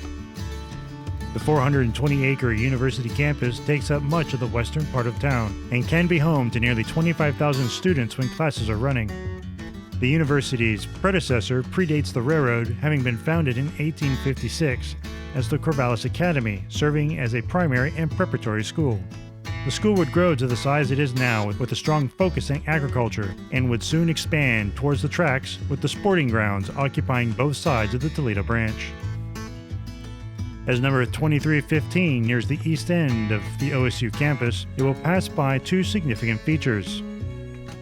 The 420-acre university campus takes up much of the western part of town and can be home to nearly 25,000 students when classes are running. The university's predecessor predates the railroad, having been founded in 1856 as the Corvallis Academy, serving as a primary and preparatory school. The school would grow to the size it is now with a strong focus on agriculture and would soon expand towards the tracks, with the sporting grounds occupying both sides of the Toledo branch. As number 2315 nears the east end of the OSU campus, it will pass by two significant features.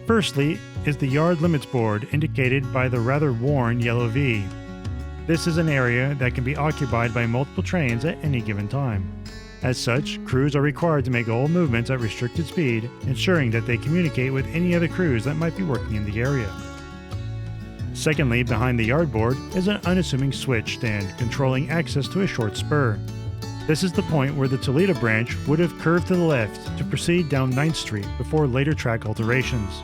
Firstly is the yard limits board indicated by the rather worn yellow V. This is an area that can be occupied by multiple trains at any given time. As such, crews are required to make all movements at restricted speed, ensuring that they communicate with any other crews that might be working in the area. Secondly, behind the yard board is an unassuming switch stand controlling access to a short spur. This is the point where the Toledo branch would have curved to the left to proceed down 9th Street before later track alterations.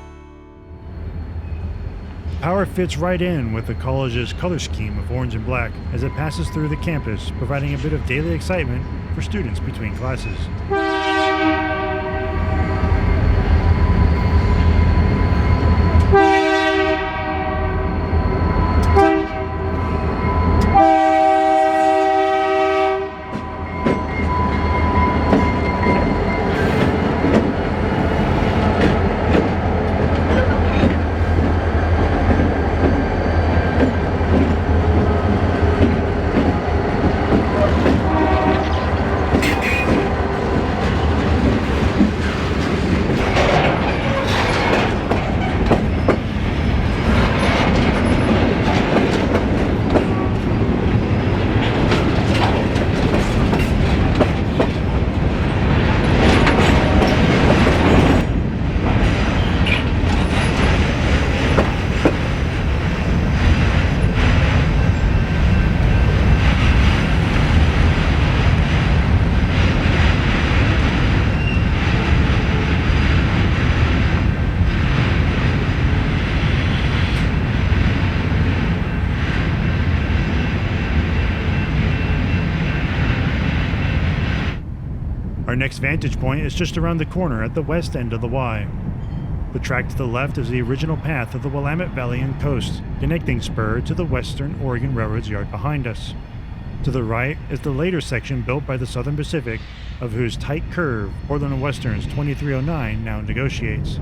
Power fits right in with the college's color scheme of orange and black as it passes through the campus, providing a bit of daily excitement for students between classes. Our next vantage point is just around the corner at the west end of the Y. The track to the left is the original path of the Willamette Valley and Coast, connecting spur to the Western Oregon Railroad's yard behind us. To the right is the later section built by the Southern Pacific, of whose tight curve Portland & Western's 2309 now negotiates.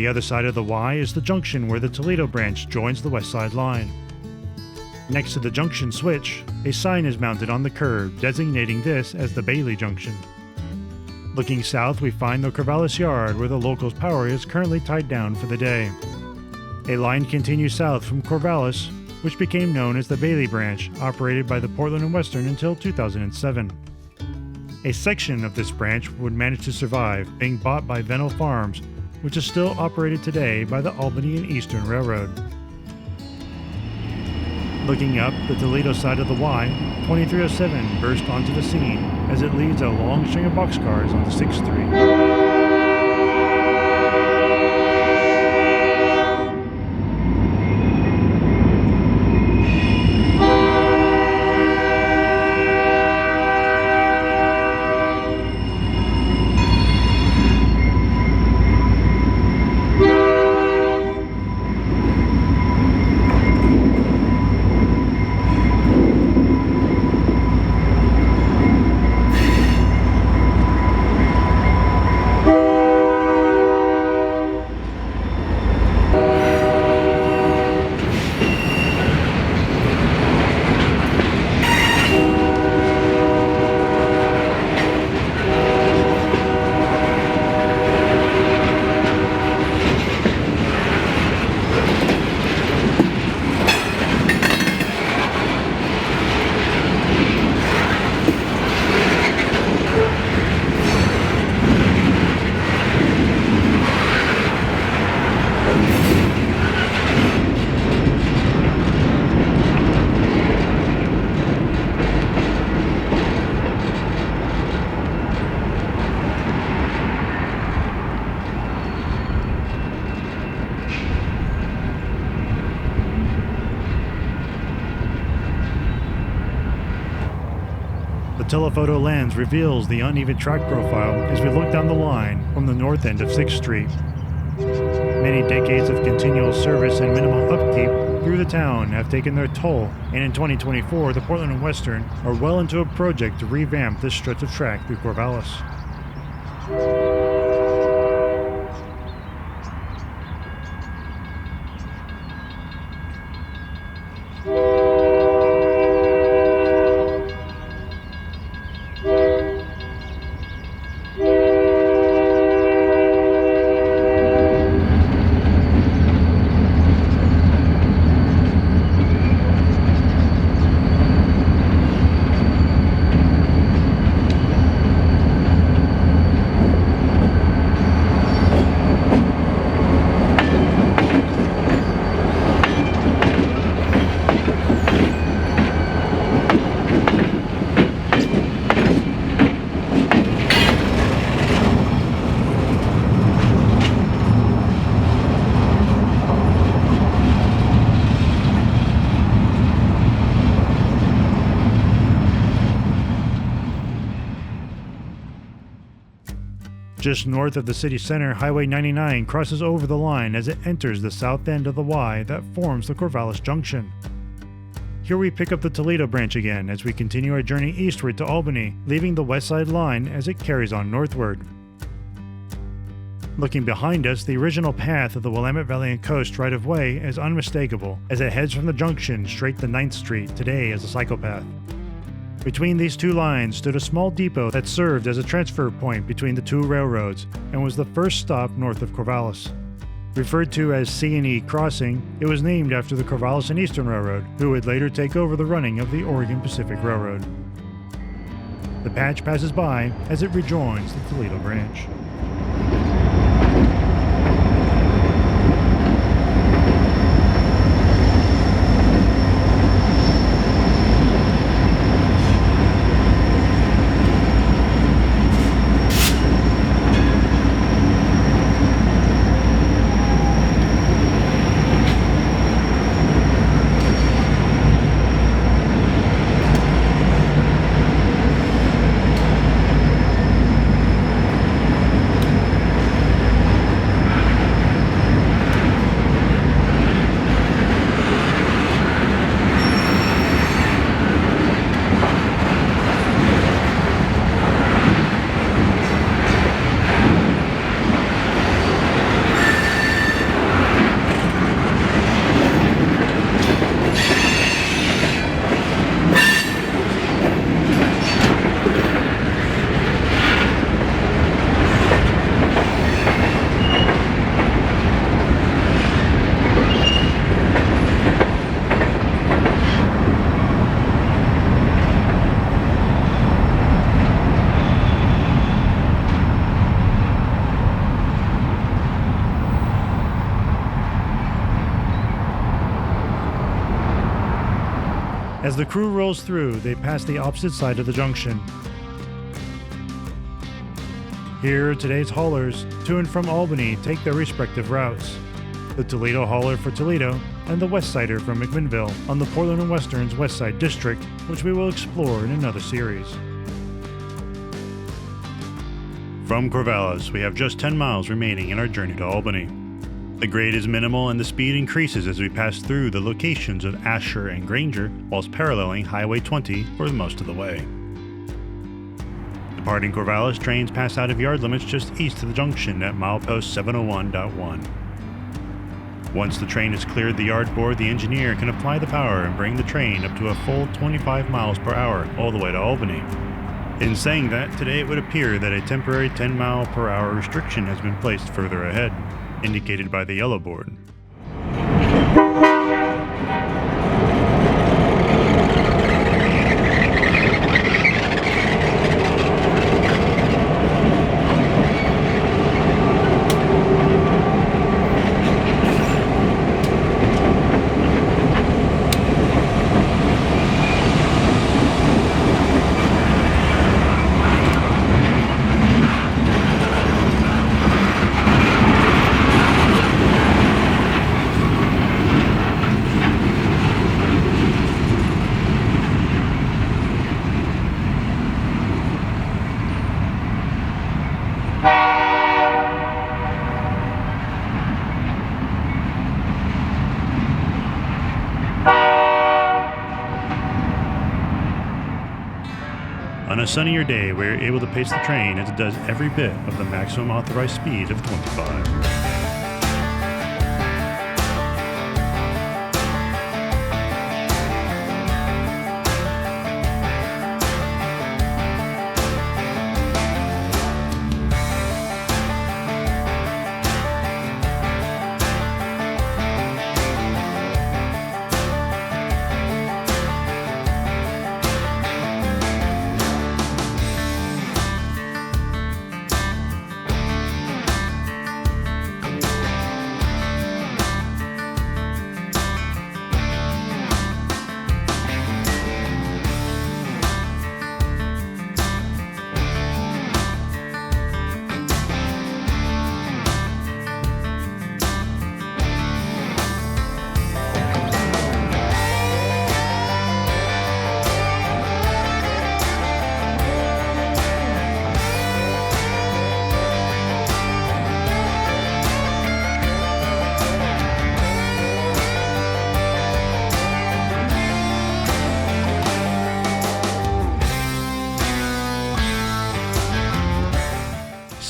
the other side of the Y is the junction where the Toledo branch joins the West Side Line. Next to the junction switch, a sign is mounted on the curb designating this as the Bailey Junction. Looking south, we find the Corvallis Yard where the locals' power is currently tied down for the day. A line continues south from Corvallis, which became known as the Bailey Branch, operated by the Portland and Western until 2007. A section of this branch would manage to survive, being bought by Venel Farms, which is still operated today by the Albany and Eastern Railroad. Looking up the Toledo side of the Y, 2307 burst onto the scene as it leads a long string of boxcars onto 6th Street. The telephoto lens reveals the uneven track profile as we look down the line from the north end of 6th Street. Many decades of continual service and minimal upkeep through the town have taken their toll, and in 2024 the Portland and Western are well into a project to revamp this stretch of track through Corvallis. Just north of the city center, Highway 99 crosses over the line as it enters the south end of the Y that forms the Corvallis Junction. Here we pick up the Toledo branch again as we continue our journey eastward to Albany, leaving the West Side Line as it carries on northward. Looking behind us, the original path of the Willamette Valley and Coast right-of-way is unmistakable as it heads from the junction straight to 9th Street, today as a cycle path. Between these two lines stood a small depot that served as a transfer point between the two railroads and was the first stop north of Corvallis. Referred to as C&E Crossing, it was named after the Corvallis and Eastern Railroad, who would later take over the running of the Oregon Pacific Railroad. The patch passes by as it rejoins the Toledo branch. As the crew rolls through, they pass the opposite side of the junction. Here, today's haulers to and from Albany take their respective routes. The Toledo hauler for Toledo and the West Sider from McMinnville on the Portland and Western's West Side District, which we will explore in another series. From Corvallis, we have just 10 miles remaining in our journey to Albany. The grade is minimal and the speed increases as we pass through the locations of Asher and Granger whilst paralleling Highway 20 for most of the way. Departing Corvallis, trains pass out of yard limits just east of the junction at milepost 701.1. Once the train has cleared the yard board, the engineer can apply the power and bring the train up to a full 25 miles per hour all the way to Albany. In saying that, today it would appear that a temporary 10 mile per hour restriction has been placed further ahead, indicated by the yellow board. On a sunnier day, we are able to pace the train as it does every bit of the maximum authorized speed of 25.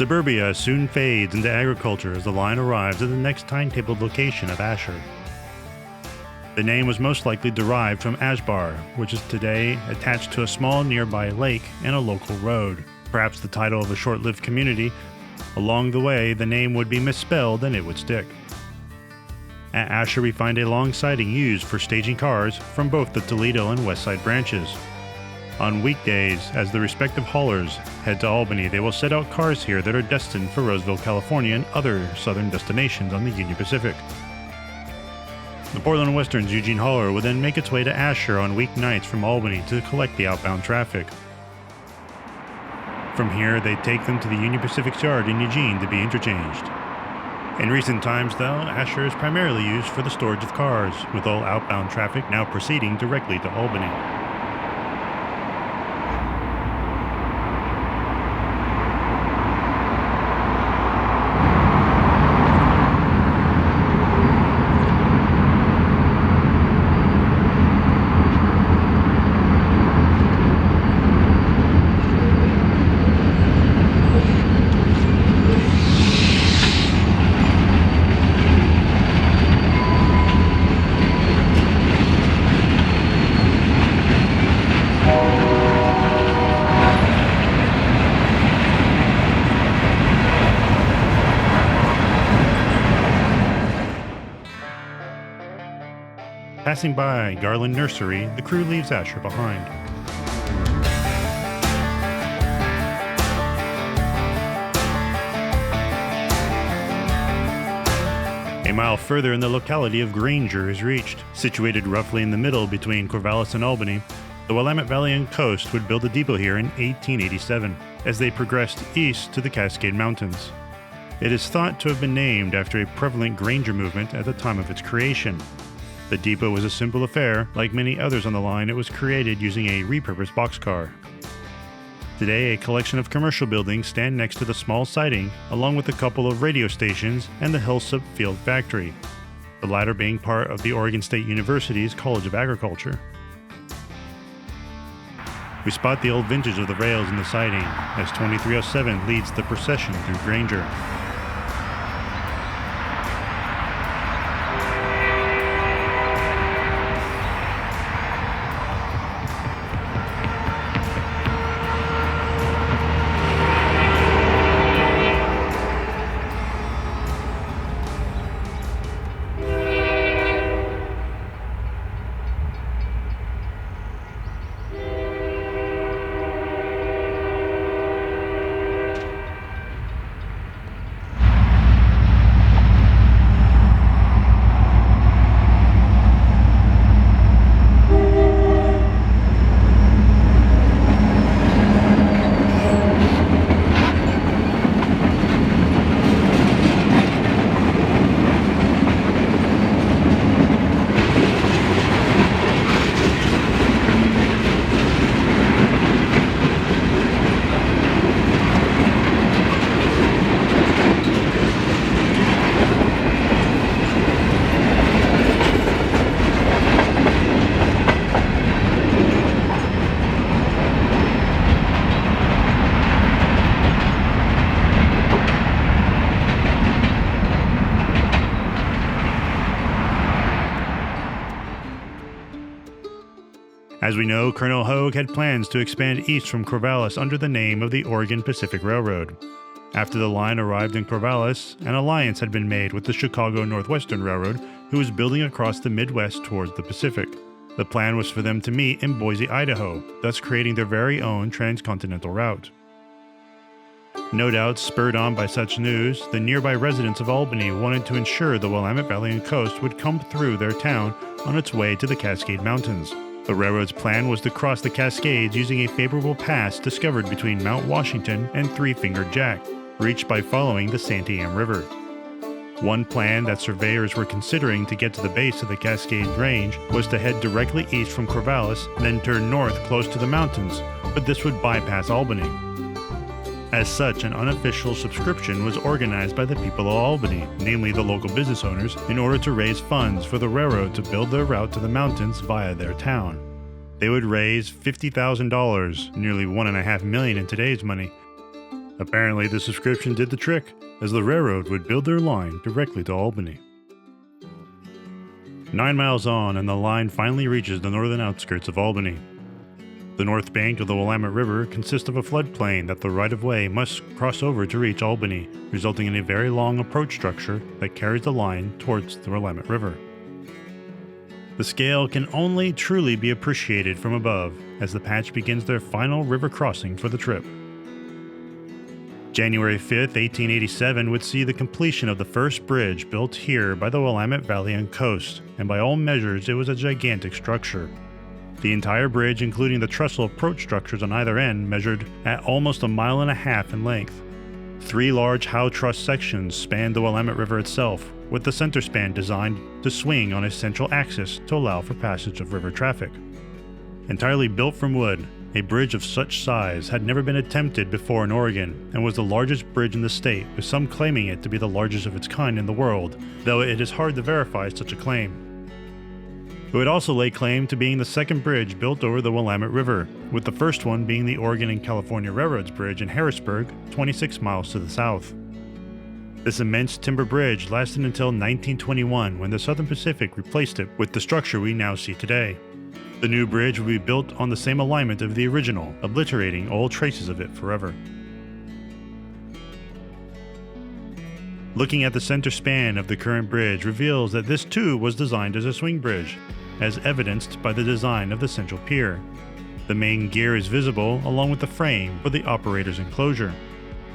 Suburbia soon fades into agriculture as the line arrives at the next timetabled location of Asher. The name was most likely derived from Ashbar, which is today attached to a small nearby lake and a local road, perhaps the title of a short-lived community. Along the way, the name would be misspelled and it would stick. At Asher, we find a long siding used for staging cars from both the Toledo and West Side branches. On weekdays, as the respective haulers head to Albany, they will set out cars here that are destined for Roseville, California and other southern destinations on the Union Pacific. The Portland and Western's Eugene hauler will then make its way to Asher on weeknights from Albany to collect the outbound traffic. From here, they take them to the Union Pacific's yard in Eugene to be interchanged. In recent times, though, Asher is primarily used for the storage of cars, with all outbound traffic now proceeding directly to Albany. Passing by Garland Nursery, the crew leaves Asher behind. A A mile further and the locality of Granger is reached. Situated roughly in the middle between Corvallis and Albany, the Willamette Valley and Coast would build a depot here in 1887 as they progressed east to the Cascade Mountains. It is thought to have been named after a prevalent Granger movement at the time of its creation. The depot was a simple affair. Like many others on the line, it was created using a repurposed boxcar. Today, a collection of commercial buildings stand next to the small siding, along with a couple of radio stations and the Hillsop Field Factory, the latter being part of the Oregon State University's College of Agriculture. We spot the old vintage of the rails in the siding as 2307 leads the procession through Granger. As we know, Colonel Hogue had plans to expand east from Corvallis under the name of the Oregon Pacific Railroad. After the line arrived in Corvallis, an alliance had been made with the Chicago Northwestern Railroad, who was building across the Midwest towards the Pacific. The plan was for them to meet in Boise, Idaho, thus creating their very own transcontinental route. No doubt, spurred on by such news, the nearby residents of Albany wanted to ensure the Willamette Valley and Coast would come through their town on its way to the Cascade Mountains. The railroad's plan was to cross the Cascades using a favorable pass discovered between Mount Washington and Three Fingered Jack, reached by following the Santiam River. One plan that surveyors were considering to get to the base of the Cascade Range was to head directly east from Corvallis, then turn north close to the mountains, but this would bypass Albany. As such, an unofficial subscription was organized by the people of Albany, namely the local business owners, in order to raise funds for the railroad to build their route to the mountains via their town. They would raise $50,000, nearly $1.5 million in today's money. Apparently, the subscription did the trick, as the railroad would build their line directly to Albany. 9 miles on, and the line finally reaches the northern outskirts of Albany. The north bank of the Willamette River consists of a floodplain that the right-of-way must cross over to reach Albany, resulting in a very long approach structure that carries the line towards the Willamette River. The scale can only truly be appreciated from above as the patch begins their final river crossing for the trip. January 5th, 1887 would see the completion of the first bridge built here by the Willamette Valley and Coast, and by all measures it was a gigantic structure. The entire bridge, including the trestle approach structures on either end, measured at almost 1.5 miles in length. 3 large howe truss sections spanned the Willamette River itself, with the center span designed to swing on a central axis to allow for passage of river traffic. Entirely built from wood, a bridge of such size had never been attempted before in Oregon, and was the largest bridge in the state, with some claiming it to be the largest of its kind in the world, though it is hard to verify such a claim. It would also lay claim to being the second bridge built over the Willamette River, with the first one being the Oregon and California Railroad's bridge in Harrisburg, 26 miles to the south. This immense timber bridge lasted until 1921, when the Southern Pacific replaced it with the structure we now see today. The new bridge would be built on the same alignment of the original, obliterating all traces of it forever. Looking at the center span of the current bridge reveals that this too was designed as a swing bridge, as evidenced by the design of the central pier. The main gear is visible along with the frame for the operator's enclosure.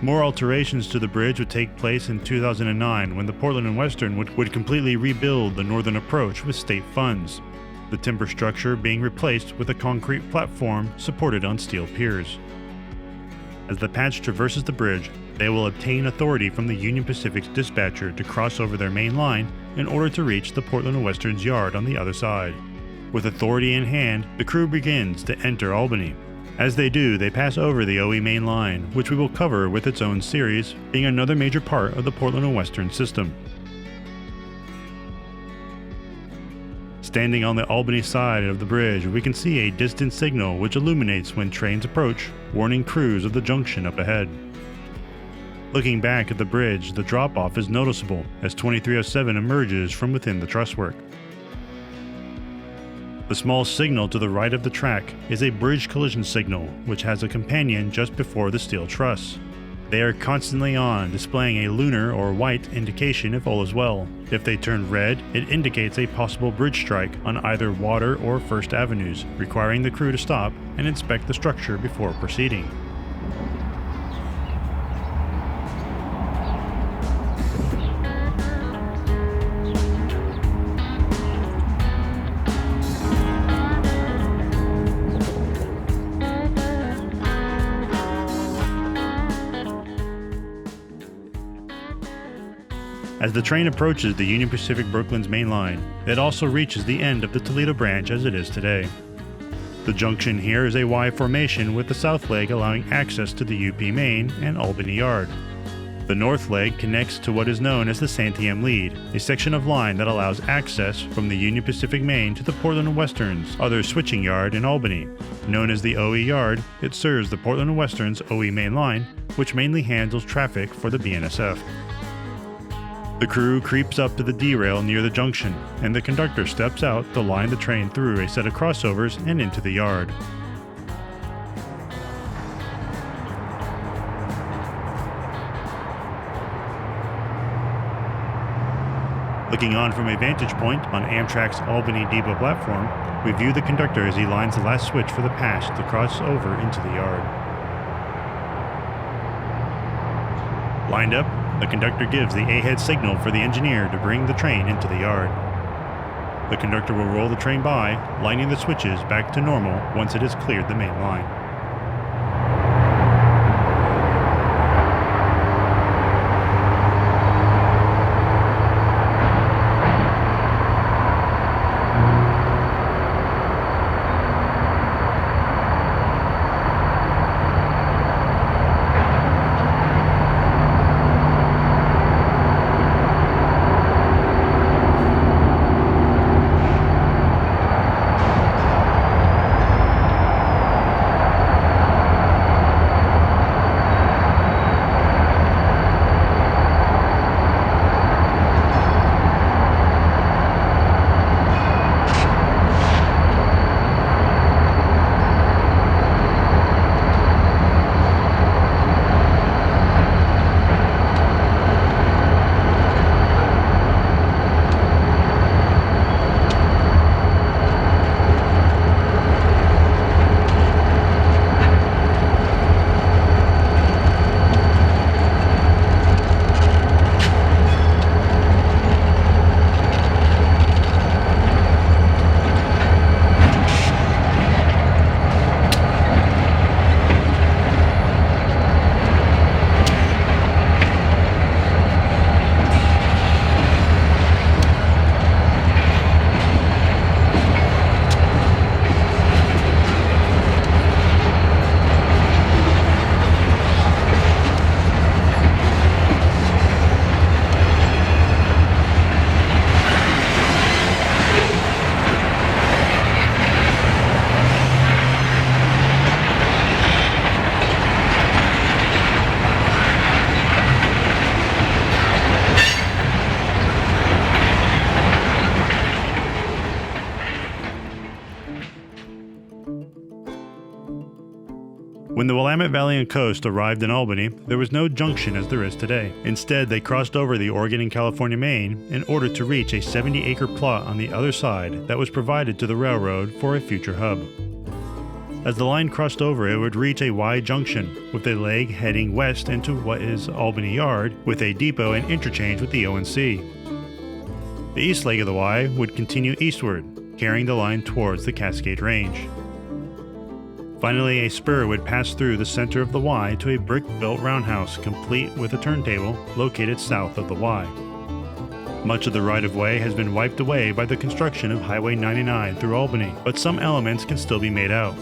More alterations to the bridge would take place in 2009 when the Portland and Western would completely rebuild the northern approach with state funds, the timber structure being replaced with a concrete platform supported on steel piers. As the patch traverses the bridge, they will obtain authority from the Union Pacific's dispatcher to cross over their main line in order to reach the Portland and Western's yard on the other side. With authority in hand, the crew begins to enter Albany. As they do, they pass over the OE main line, which we will cover with its own series, being another major part of the Portland and Western system. Standing on the Albany side of the bridge, we can see a distant signal which illuminates when trains approach, warning crews of the junction up ahead. Looking back at the bridge, the drop-off is noticeable as 2307 emerges from within the trusswork. The small signal to the right of the track is a bridge collision signal, which has a companion just before the steel truss. They are constantly on, displaying a lunar or white indication if all is well. If they turn red, it indicates a possible bridge strike on either Water or First Avenues, requiring the crew to stop and inspect the structure before proceeding. As the train approaches the Union Pacific Brooklyn's main line, it also reaches the end of the Toledo branch as it is today. The junction here is a Y formation with the south leg allowing access to the UP Main and Albany Yard. The north leg connects to what is known as the Santiam Lead, a section of line that allows access from the Union Pacific Main to the Portland and Western's other switching yard in Albany. Known as the OE Yard, it serves the Portland and Western's OE Main line, which mainly handles traffic for the BNSF. The crew creeps up to the derail near the junction, and the conductor steps out to line the train through a set of crossovers and into the yard. Looking on from a vantage point on Amtrak's Albany Depot platform, we view the conductor as he lines the last switch for the patch to cross over into the yard. Lined up, the conductor gives the A-head signal for the engineer to bring the train into the yard. The conductor will roll the train by, lining the switches back to normal once it has cleared the main line. When the Willamette Valley and Coast arrived in Albany, there was no junction as there is today. Instead, they crossed over the Oregon and California Main in order to reach a 70-acre plot on the other side that was provided to the railroad for a future hub. As the line crossed over, it would reach a Y junction, with a leg heading west into what is Albany Yard, with a depot and interchange with the ONC. The east leg of the Y would continue eastward, carrying the line towards the Cascade Range. Finally, a spur would pass through the center of the Y to a brick-built roundhouse, complete with a turntable, located south of the Y. Much of the right-of-way has been wiped away by the construction of Highway 99 through Albany, but some elements can still be made out.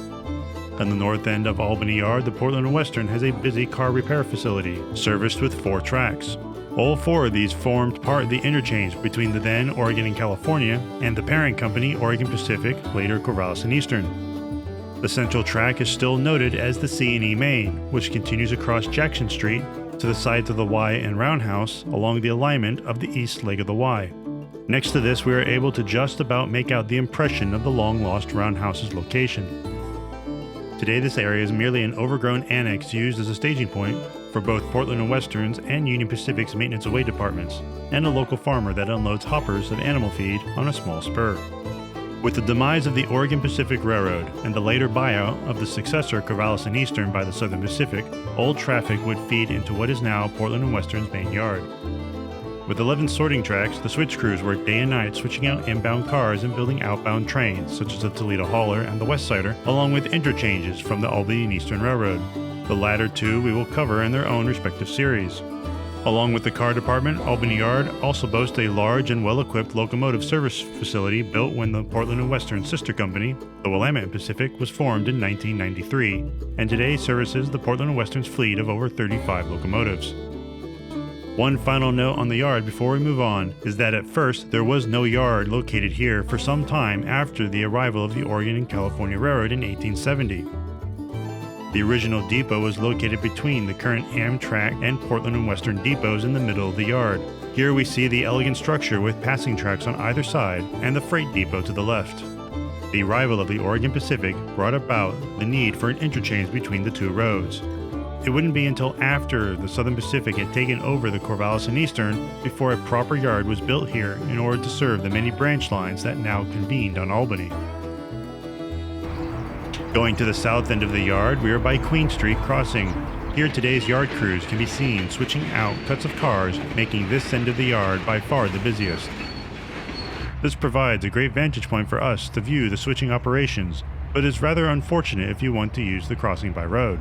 On the north end of Albany Yard, the Portland & Western has a busy car repair facility, serviced with 4 tracks. All 4 of these formed part of the interchange between the then Oregon and California and the parent company Oregon Pacific, later Corvallis and Eastern. The central track is still noted as the C&E Main, which continues across Jackson Street to the sides of the Y and roundhouse along the alignment of the east leg of the Y. Next to this, we are able to just about make out the impression of the long-lost roundhouse's location. Today, this area is merely an overgrown annex used as a staging point for both Portland & Western's and Union Pacific's maintenance away departments, and a local farmer that unloads hoppers of animal feed on a small spur. With the demise of the Oregon Pacific Railroad and the later buyout of the successor Corvallis and Eastern by the Southern Pacific, old traffic would feed into what is now Portland & Western's main yard. With 11 sorting tracks, the switch crews work day and night switching out inbound cars and building outbound trains, such as the Toledo Hauler and the West Sider, along with interchanges from the Albany and Eastern Railroad. The latter 2 we will cover in their own respective series. Along with the car department, Albany Yard also boasts a large and well-equipped locomotive service facility built when the Portland & Western sister company, the Willamette Pacific, was formed in 1993, and today services the Portland & Western's fleet of over 35 locomotives. One final note on the yard before we move on is that at first there was no yard located here for some time after the arrival of the Oregon and California Railroad in 1870. The original depot was located between the current Amtrak and Portland & Western depots in the middle of the yard. Here we see the elegant structure with passing tracks on either side and the freight depot to the left. The arrival of the Oregon Pacific brought about the need for an interchange between the 2 roads. It wouldn't be until after the Southern Pacific had taken over the Corvallis and Eastern before a proper yard was built here in order to serve the many branch lines that now convened on Albany. Going to the south end of the yard, we are by Queen Street Crossing. Here today's yard crews can be seen switching out cuts of cars, making this end of the yard by far the busiest. This provides a great vantage point for us to view the switching operations, but is rather unfortunate if you want to use the crossing by road.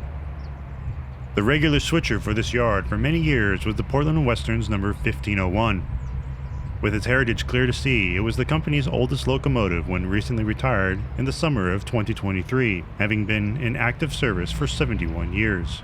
The regular switcher for this yard for many years was the Portland & Western's number 1501. With its heritage clear to see, it was the company's oldest locomotive when recently retired in the summer of 2023, having been in active service for 71 years.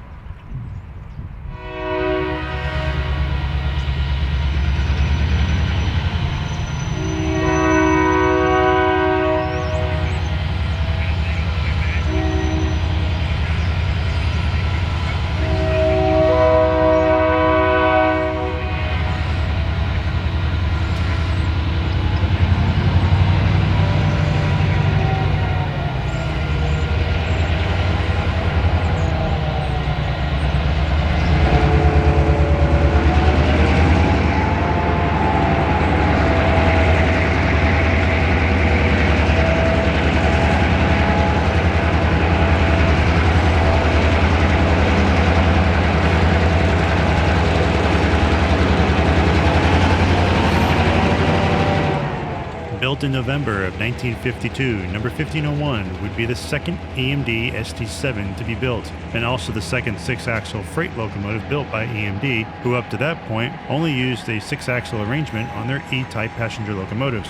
Built in November of 1952, number 1501 would be the second EMD ST7 to be built, and also the second 6-axle freight locomotive built by EMD, who up to that point only used a 6-axle arrangement on their E-type passenger locomotives.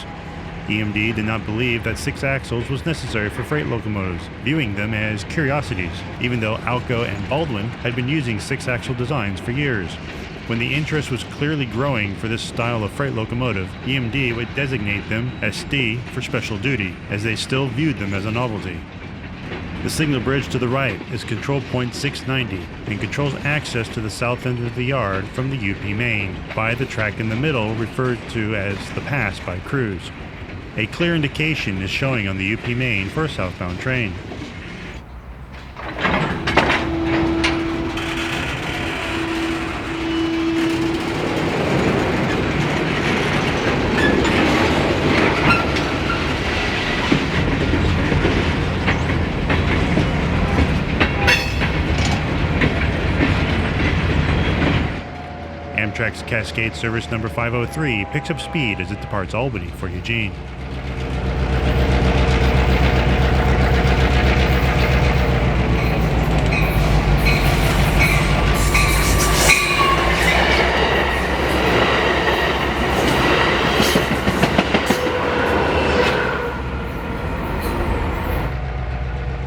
EMD did not believe that 6 axles was necessary for freight locomotives, viewing them as curiosities, even though Alco and Baldwin had been using 6-axle designs for years. When the interest was clearly growing for this style of freight locomotive, EMD would designate them as ST for special duty, as they still viewed them as a novelty. The signal bridge to the right is control point 690 and controls access to the south end of the yard from the UP main by the track in the middle referred to as the pass by crews. A clear indication is showing on the UP main for a southbound train. Amtrak's Cascade Service number 503 picks up speed as it departs Albany for Eugene.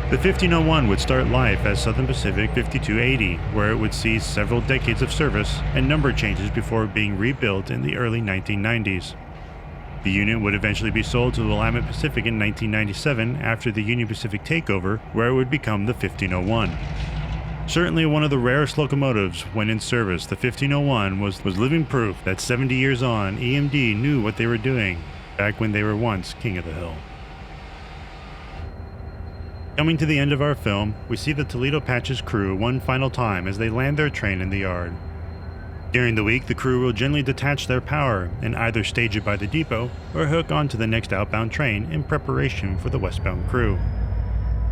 The 1501 would start life as Southern Pacific 5280, where it would see several decades of service and number changes before being rebuilt in the early 1990s. The unit would eventually be sold to the Willamette Pacific in 1997 after the Union Pacific takeover, where it would become the 1501. Certainly one of the rarest locomotives when in service, the 1501 was living proof that 70 years on, EMD knew what they were doing back when they were once king of the hill. Coming to the end of our film, we see the Toledo Patch's crew one final time as they land their train in the yard. During the week, the crew will generally detach their power and either stage it by the depot or hook onto the next outbound train in preparation for the westbound crew.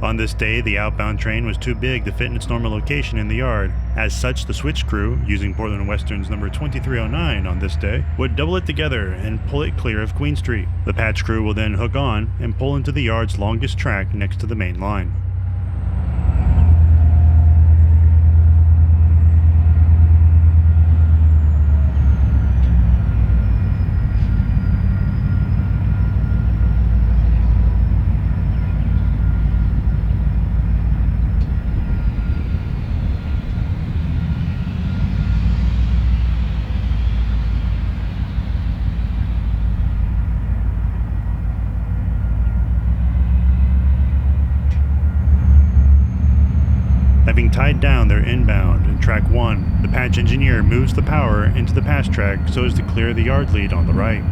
On this day, the outbound train was too big to fit in its normal location in the yard. As such, the switch crew, using Portland Western's number 2309 on this day, would double it together and pull it clear of Queen Street. The patch crew will then hook on and pull into the yard's longest track next to the main line. Having tied down their inbound in track 1, the patch engineer moves the power into the pass track so as to clear the yard lead on the right.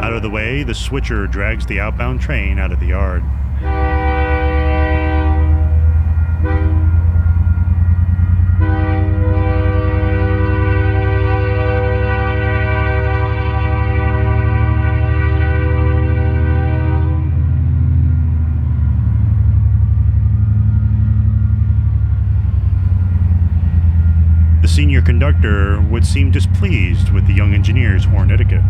Out of the way, the switcher drags the outbound train out of the yard. The senior conductor would seem displeased with the young engineer's horn etiquette.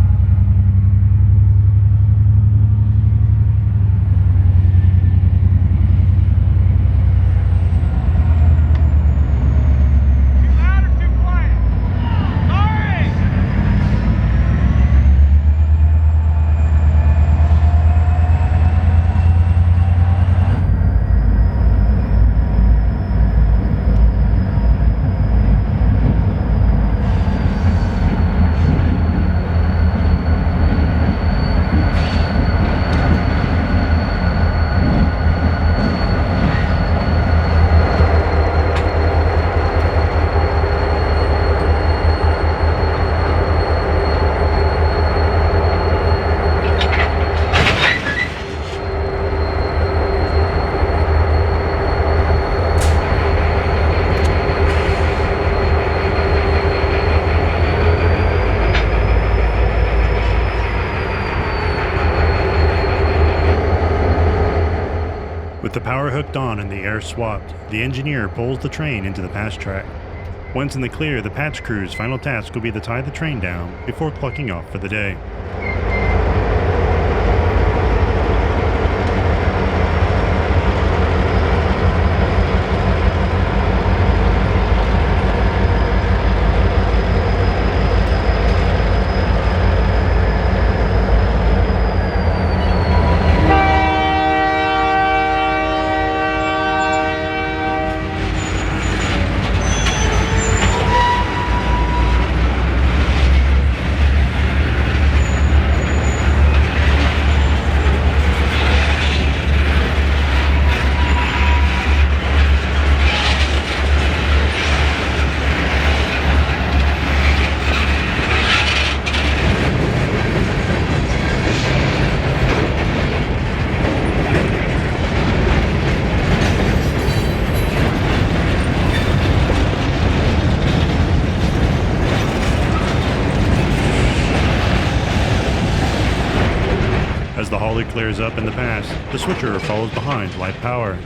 With the power hooked on and the air swapped, the engineer pulls the train into the pass track. Once in the clear, the patch crew's final task will be to tie the train down before clocking off for the day. flares up in the past, the switcher follows behind light power.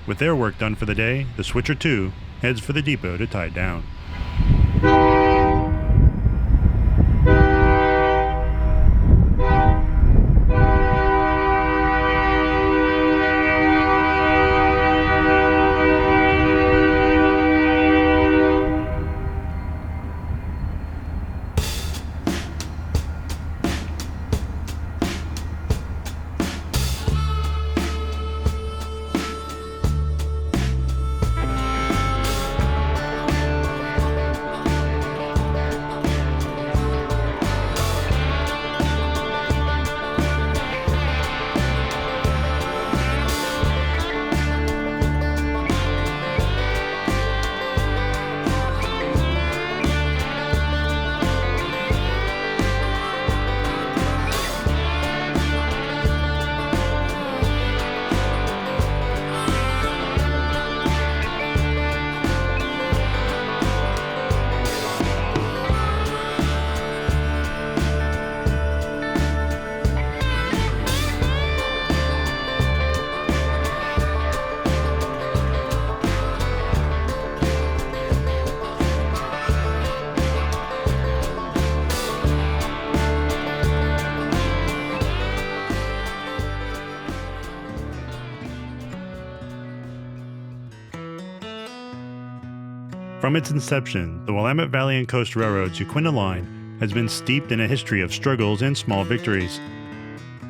With their work done for the day, the switcher 2 heads for the depot to tie it down. From its inception, the Willamette Valley and Coast Railroad's Yaquina line has been steeped in a history of struggles and small victories.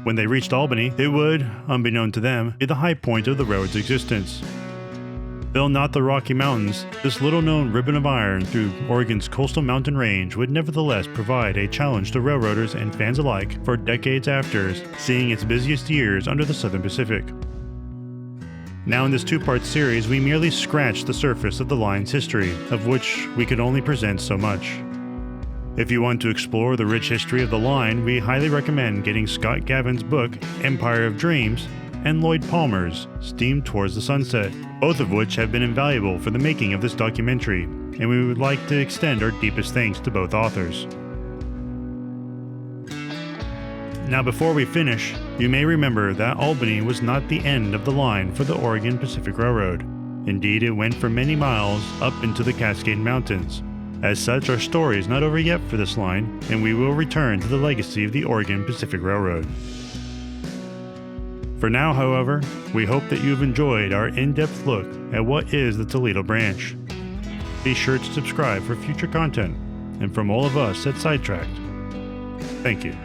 When they reached Albany, it would, unbeknown to them, be the high point of the railroad's existence. Though not the Rocky Mountains, this little-known ribbon of iron through Oregon's coastal mountain range would nevertheless provide a challenge to railroaders and fans alike for decades after, seeing its busiest years under the Southern Pacific. Now in this two-part series, we merely scratch the surface of the line's history, of which we could only present so much. If you want to explore the rich history of the line, we highly recommend getting Scott Gavin's book, Empire of Dreams, and Lloyd Palmer's Steam Towards the Sunset, both of which have been invaluable for the making of this documentary, and we would like to extend our deepest thanks to both authors. Now before we finish, you may remember that Albany was not the end of the line for the Oregon Pacific Railroad. Indeed, it went for many miles up into the Cascade Mountains. As such, our story is not over yet for this line, and we will return to the legacy of the Oregon Pacific Railroad. For now, however, we hope that you've enjoyed our in-depth look at what is the Toledo branch. Be sure to subscribe for future content, and from all of us at Sidetracked, thank you.